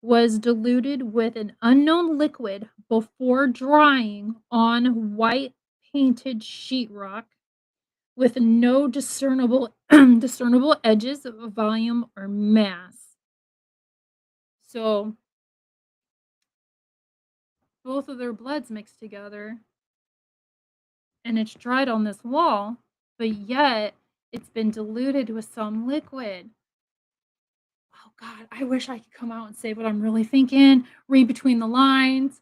was diluted with an unknown liquid before drying on white painted sheetrock with no discernible discernible edges of volume or mass. So both of their bloods mixed together and it's dried on this wall, but yet it's been diluted with some liquid. Oh God, I wish I could come out and say what I'm really thinking, read between the lines.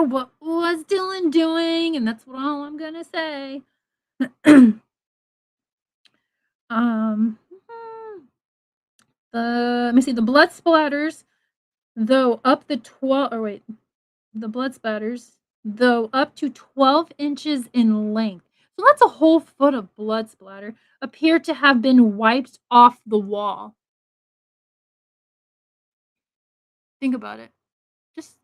What was Dylan doing? And that's what all I'm gonna say. um, let me see. The blood splatters, though up the 12. Or wait, the blood spatters, though up to 12 inches in length. So that's a whole foot of blood splatter. Appear to have been wiped off the wall. Think about it. Just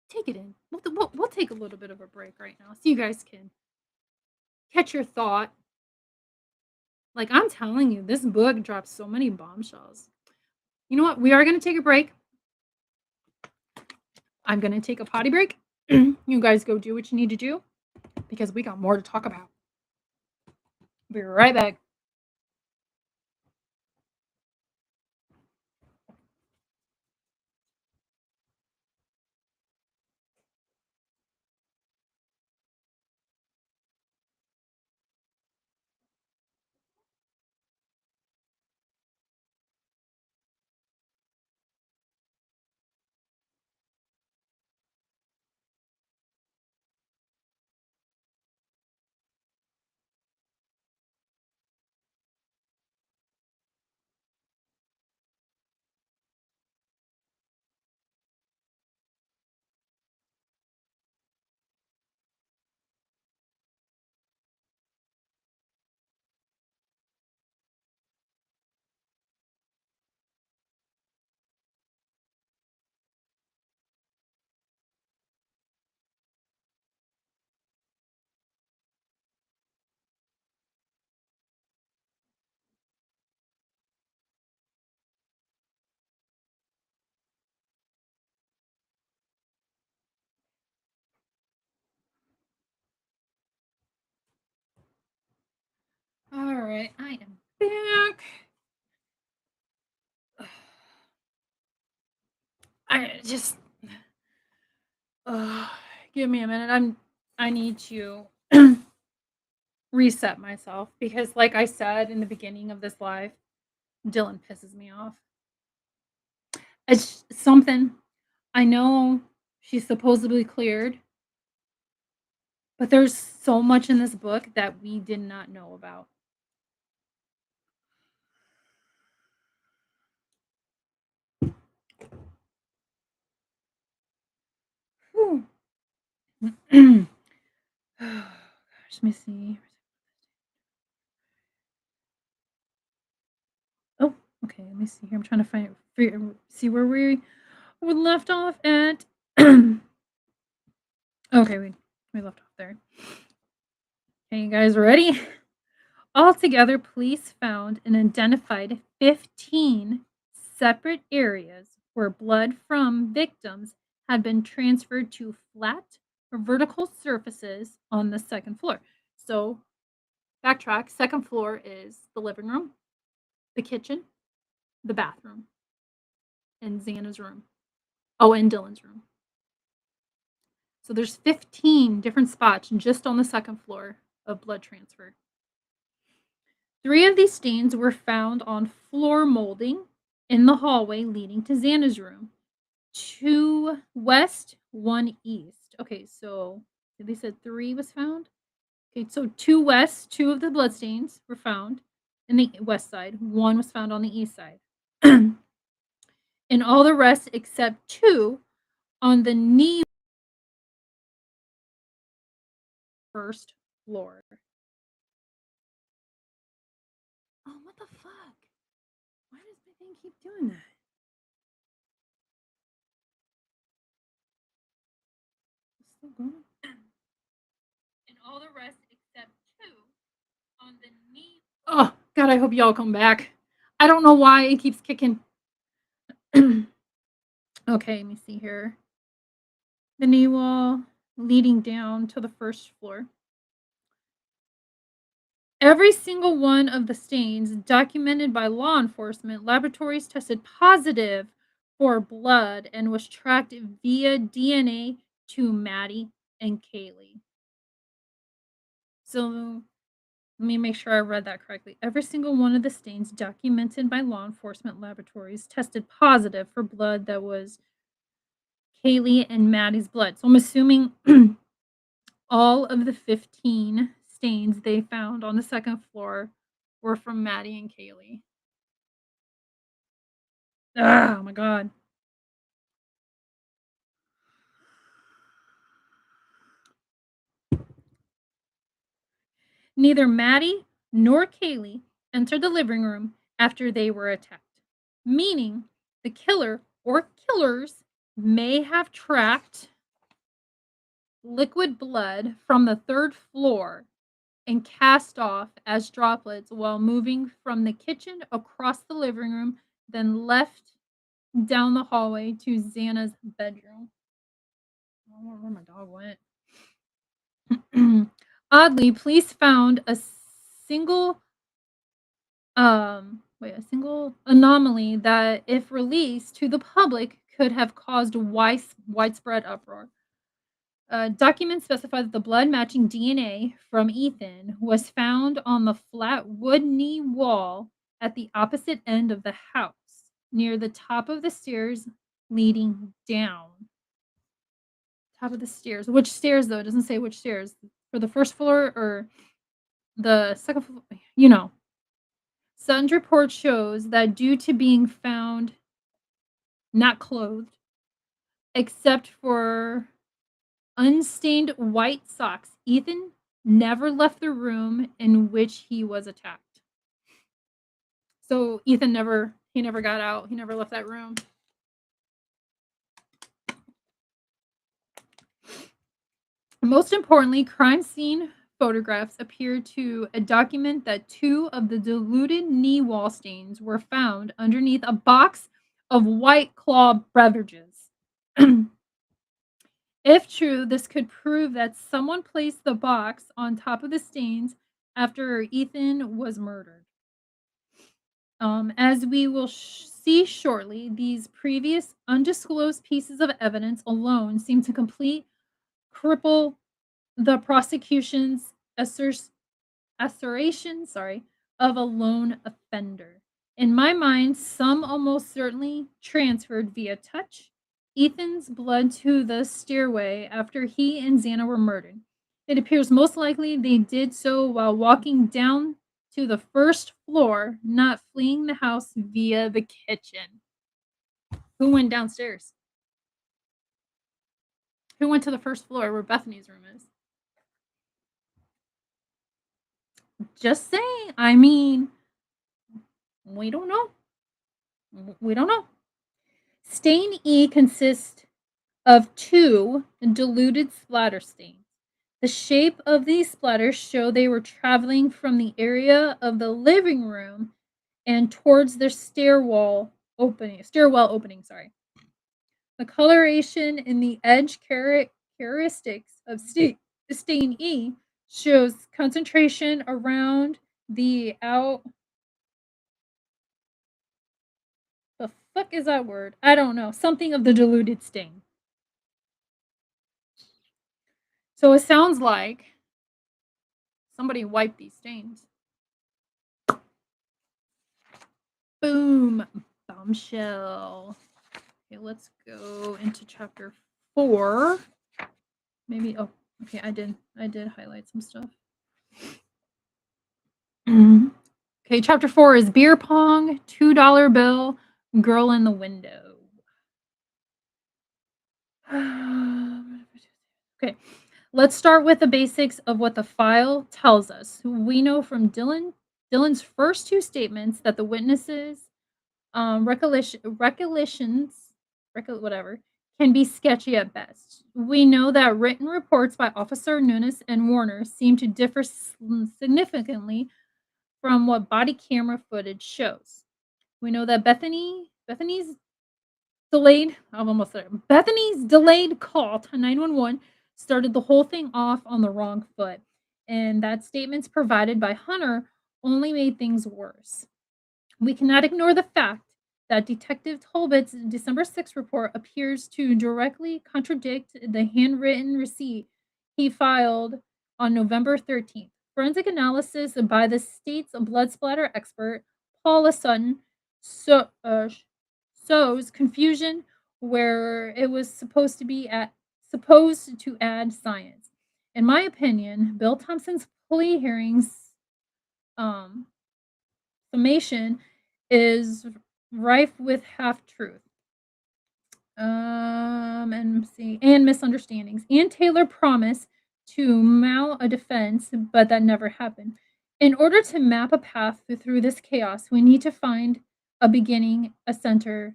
take it in. We'll take a little bit of a break right now so you guys can catch your thought. Like I'm telling you, this book drops so many bombshells. You know what? We are going to take a break. I'm going to take a potty break. You guys go do what you need to do because we got more to talk about. Be right back. right, I am back. I just uh, give me a minute. I need to reset myself because like I said in the beginning of this live, Dylan pisses me off. It's something I know she's supposedly cleared, but there's so much in this book that we did not know about. Whew. Gosh, let me see. Oh, okay. Let me see here. I'm trying to see where we left off at. Okay, we left off there. Okay, you guys ready? Altogether, police found and identified 15 separate areas where blood from victims had been transferred to flat or vertical surfaces on the second floor. So, backtrack, second floor is the living room, the kitchen, the bathroom, and Xana's room. Oh, and Dylan's room. So there's 15 different spots just on the second floor of blood transfer. 3 of these stains were found on floor molding in the hallway leading to Xana's room. 2 west, 1 east. Okay, so they said 3 was found. Okay, so 2 west, 2 of the bloodstains were found in the west side. 1 was found on the east side. And all the rest except 2 on the knee first floor. Oh, what the fuck? Why does my thing keep doing that? It's still going. And all the rest except 2 on the knee. Oh, God, I hope y'all come back. I don't know why it keeps kicking. Okay, let me see here. The knee wall leading down to the first floor. Every single one of the stains documented by law enforcement laboratories tested positive for blood and was tracked via DNA to Maddie and Kaylee. So let me make sure I read that correctly. Every single one of the stains documented by law enforcement laboratories tested positive for blood that was Kaylee and Maddie's blood. So I'm assuming all of the 15 stains they found on the second floor were from Maddie and Kaylee. Oh my God. Neither Maddie nor Kaylee entered the living room after they were attacked, meaning the killer or killers may have tracked liquid blood from the third floor and cast off as droplets while moving from the kitchen across the living room, then left down the hallway to Xana's bedroom. I don't know where my dog went. Oddly, police found a single anomaly that, if released to the public, could have caused widespread uproar. Documents specify that the blood matching DNA from Ethan was found on the flat wood knee wall at the opposite end of the house, near the top of the stairs leading down. Top of the stairs. Which stairs, though? It doesn't say which stairs. For the first floor or the second floor? You know. Sun's report shows that due to being found not clothed, except for unstained white socks, Ethan never left the room in which he was attacked. So Ethan never got out. He never left that room. Most importantly, crime scene photographs appear to document that 2 of the diluted knee wall stains were found underneath a box of White Claw beverages. If true, this could prove that someone placed the box on top of the stains after Ethan was murdered. As we will see shortly, these previous undisclosed pieces of evidence alone seem to cripple the prosecution's assertion, of a lone offender. In my mind, some almost certainly transferred via touch Ethan's blood to the stairway after he and Xana were murdered. It appears most likely they did so while walking down to the first floor, not fleeing the house via the kitchen. Who went downstairs? Who went to the first floor where Bethany's room is? Just saying. I mean, we don't know. We don't know. Stain E consists of 2 diluted splatter stains. The shape of these splatters show they were traveling from the area of the living room and towards their stairwell opening. The coloration in the edge characteristics of stain E shows concentration around the out. The fuck is that word? I don't know. Something of the diluted stain. So it sounds like somebody wiped these stains. Boom. Bombshell. Okay, let's go into chapter 4. Maybe, oh, okay, I did highlight some stuff. Okay, chapter 4 is beer pong, $2 bill, girl in the window. Okay, let's start with the basics of what the file tells us. We know from Dylan's first 2 statements that the witnesses' recollections, can be sketchy at best. We know that written reports by Officer Nunes and Warner seem to differ significantly from what body camera footage shows. We know that Bethany's delayed call to 911 started the whole thing off on the wrong foot, and that statements provided by Hunter only made things worse. We cannot ignore the fact that Detective Talbot's December 6th report appears to directly contradict the handwritten receipt he filed on November 13th. Forensic analysis by the state's blood splatter expert, Paula Sutton, shows confusion where it was supposed to add science. In my opinion, Bill Thompson's plea hearings summation is rife with half truth and misunderstandings. And Taylor promised to mount a defense, but that never happened. In order to map a path through this chaos, we need to find a beginning, a center,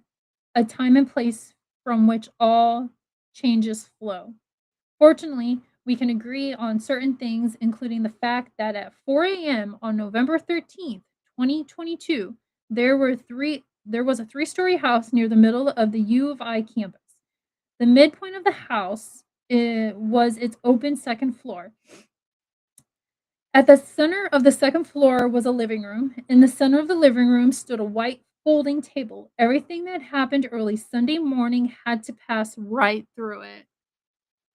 a time and place from which all changes flow. Fortunately, we can agree on certain things, including the fact that at 4 a.m. on November 13th, 2022, there was a 3-story house near the middle of the U of I campus. The midpoint of the house was its open second floor. At the center of the second floor was a living room. In the center of the living room stood a white folding table. Everything that happened early Sunday morning had to pass right through it.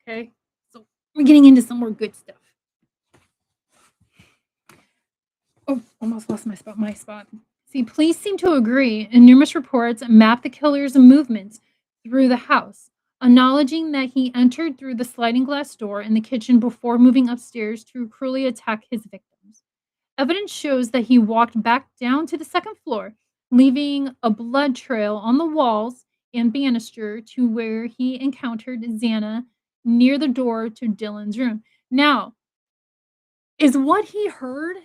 Okay, so we're getting into some more good stuff. Oh, almost lost my spot. See, police seem to agree, and numerous reports map the killer's movements through the house, acknowledging that he entered through the sliding glass door in the kitchen before moving upstairs to cruelly attack his victims. Evidence shows that he walked back down to the second floor, leaving a blood trail on the walls and banister to where he encountered Xana near the door to Dylan's room. Now, is what he heard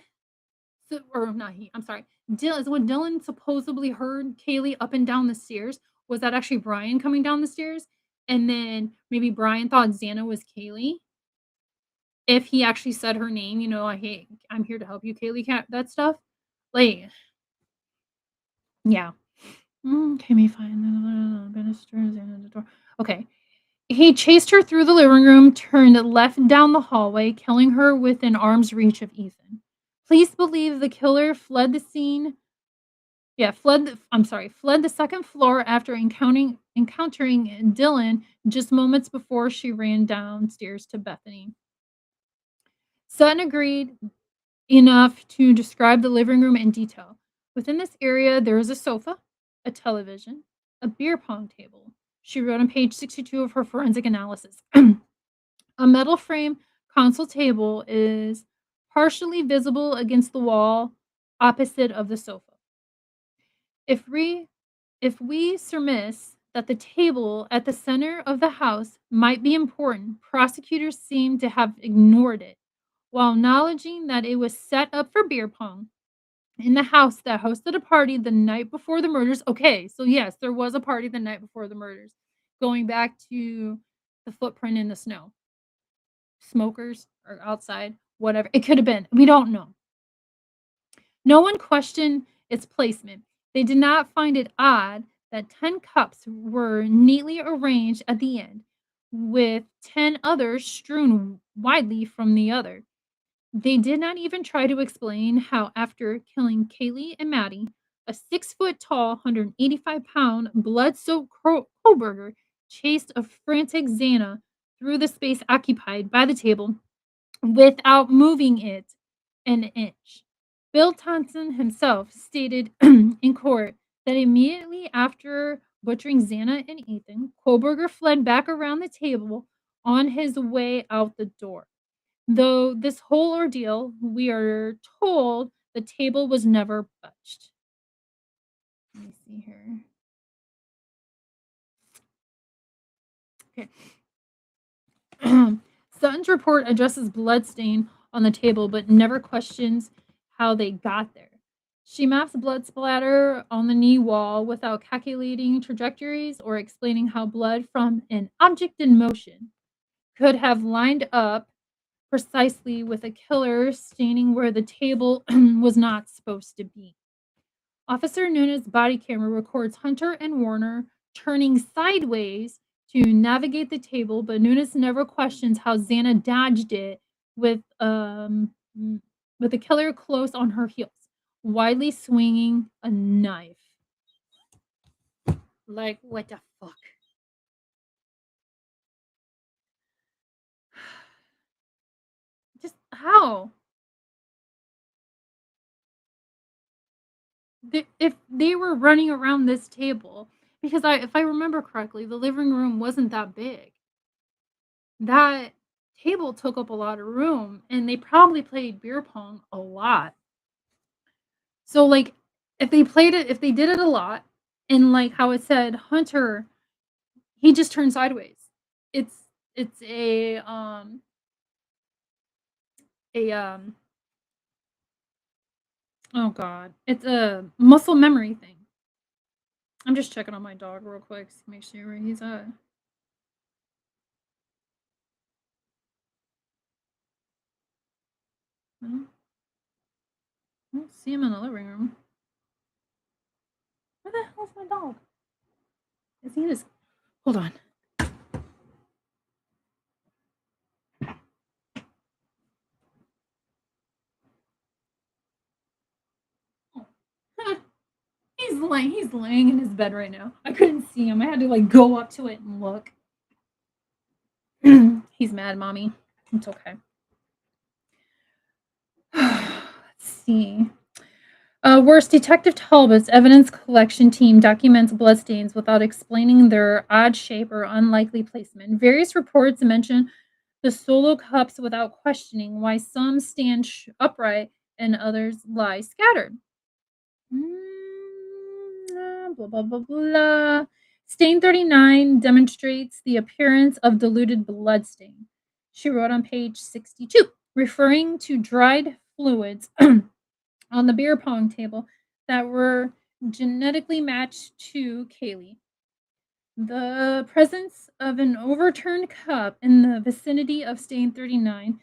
or not he, I'm sorry, Dylan, is what Dylan supposedly heard Kaylee up and down the stairs, was that actually Brian coming down the stairs? And then maybe Brian thought Xana was Kaylee. If he actually said her name, hey, I'm here to help you, Kaylee, that stuff. Like, yeah. Okay, me fine. Okay. He chased her through the living room, turned left down the hallway, killing her within arm's reach of Ethan. Police believe the killer fled the scene. Yeah, fled the second floor after encountering Dylan just moments before she ran downstairs to Bethany. Sutton agreed enough to describe the living room in detail. Within this area, there is a sofa, a television, a beer pong table. She wrote on page 62 of her forensic analysis. A metal frame console table is partially visible against the wall opposite of the sofa. If we if we surmise that the table at the center of the house might be important, prosecutors seem to have ignored it, while acknowledging that it was set up for beer pong in the house that hosted a party the night before the murders. Okay, so yes, there was a party the night before the murders, going back to the footprint in the snow. Smokers or outside, whatever. It could have been. We don't know. No one questioned its placement. They did not find it odd that 10 cups were neatly arranged at the end, with 10 others strewn widely from the other. They did not even try to explain how, after killing Kaylee and Maddie, a 6 foot tall, 185-pound, blood soaked Kohlberger chased a frantic Xana through the space occupied by the table without moving it an inch. Bill Thompson himself stated in court that immediately after butchering Xana and Ethan, Kohlberger fled back around the table on his way out the door. Though this whole ordeal, we are told the table was never touched. Let me see here. Okay. Sutton's report addresses bloodstain on the table, but never questions how they got there. She maps blood splatter on the knee wall without calculating trajectories or explaining how blood from an object in motion could have lined up precisely with a killer standing where the table was not supposed to be. Officer Nunes' body camera records Hunter and Warner turning sideways to navigate the table, but Nunes never questions how Xana dodged it with with the killer close on her heels, widely swinging a knife. Like, what the fuck? Just how? If they were running around this table, because if I remember correctly, the living room wasn't that big. That table took up a lot of room, and they probably played beer pong a lot. So, like, if they did it a lot, and like how it said, Hunter, he just turned sideways. It's it's a oh god, it's a muscle memory thing. I'm just checking on my dog real quick to make sure where he's at. I don't see him in the living room. Where the hell's my dog? Is he in his... Hold on. Oh. He's laying in his bed right now. I couldn't see him. I had to like go up to it and look. He's mad, mommy. It's okay. Let's see. Worse, Detective Talbot's evidence collection team documents bloodstains without explaining their odd shape or unlikely placement. Various reports mention the solo cups without questioning why some stand upright and others lie scattered. Blah, blah, blah, blah. Stain 39 demonstrates the appearance of diluted bloodstain. She wrote on page 62, referring to dried fluids on the beer pong table that were genetically matched to Kaylee. The presence of an overturned cup in the vicinity of stain 39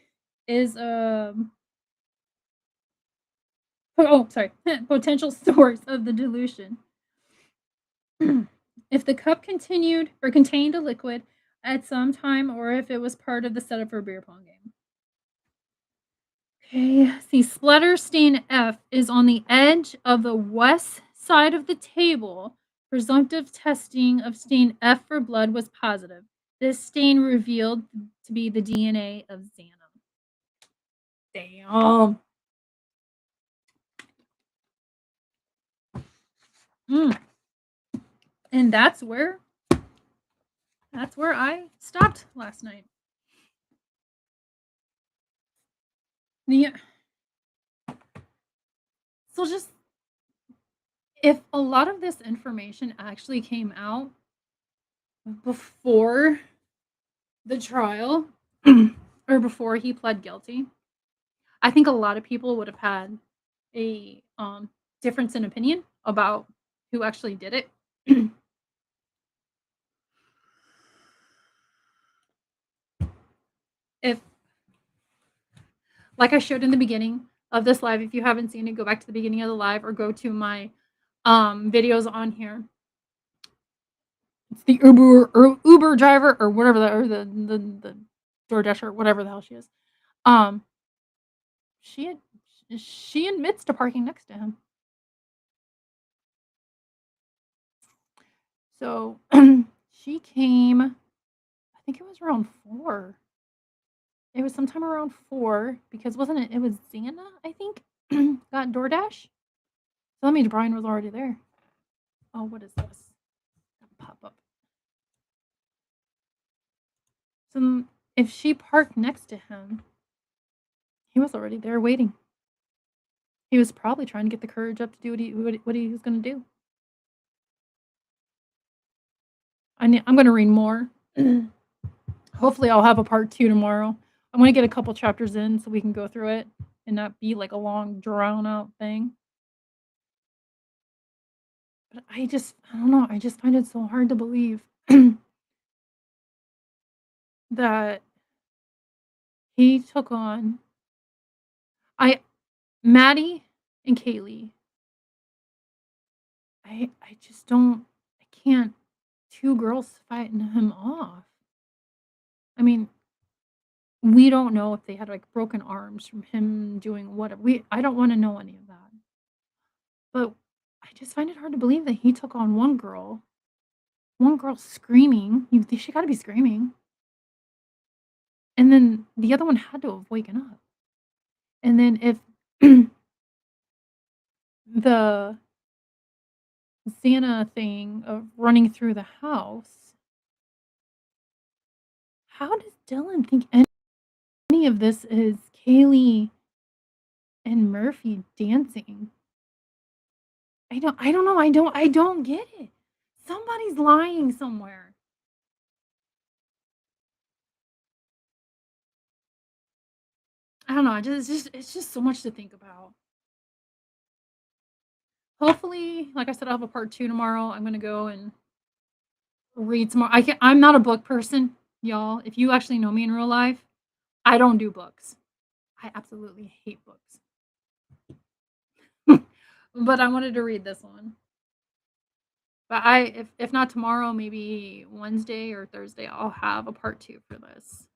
is a potential source of the dilution. If the cup continued or contained a liquid at some time or if it was part of the setup for a beer pong game. Okay, see, splatter stain F is on the edge of the west side of the table. Presumptive testing of stain F for blood was positive. This stain revealed to be the DNA of Xana. Damn. Mm. And that's where I stopped last night. Yeah. So just if a lot of this information actually came out before the trial or before he pled guilty, I think a lot of people would have had a difference in opinion about who actually did it. If, like I showed in the beginning of this live, if you haven't seen it, go back to the beginning of the live or go to my videos on here. It's the Uber driver or whatever or the DoorDash or whatever the hell she is. Um, she she admits to parking next to him. So she came, I think it was around 4. It was sometime around 4 because wasn't it? It was Xana, I think, got DoorDash. So that means Brian was already there. Oh, what is this? Pop up. So if she parked next to him, he was already there waiting. He was probably trying to get the courage up to do what he was going to do. I'm going to read more. Hopefully, I'll have a part 2 tomorrow. I'm going to get a couple chapters in so we can go through it and not be like a long, drawn out thing. But I don't know. I just find it so hard to believe that he took on Maddie and Kaylee. I just don't. I can't. 2 girls fighting him off. I mean, we don't know if they had like broken arms from him doing whatever. I don't want to know any of that. But I just find it hard to believe that he took on one girl screaming. She got to be screaming. And then the other one had to have waken up. And then if the Santa thing of running through the house, how does Dylan think any of this is Kaylee and Murphy dancing? I don't know. I don't get it. Somebody's lying somewhere. I don't know. It's just so much to think about. Hopefully, like I said, I'll have a part 2 tomorrow. I'm gonna go and read some more. I'm not a book person, y'all. If you actually know me in real life, I don't do books. I absolutely hate books. But I wanted to read this one. But if not tomorrow, maybe Wednesday or Thursday, I'll have a part 2 for this.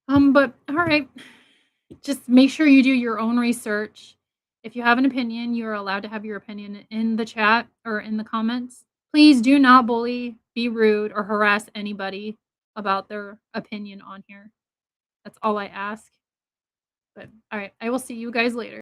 But all right. Just make sure you do your own research. If you have an opinion, you are allowed to have your opinion in the chat or in the comments. Please do not bully, be rude, or harass anybody about their opinion on here. That's all I ask. But all right, I will see you guys later.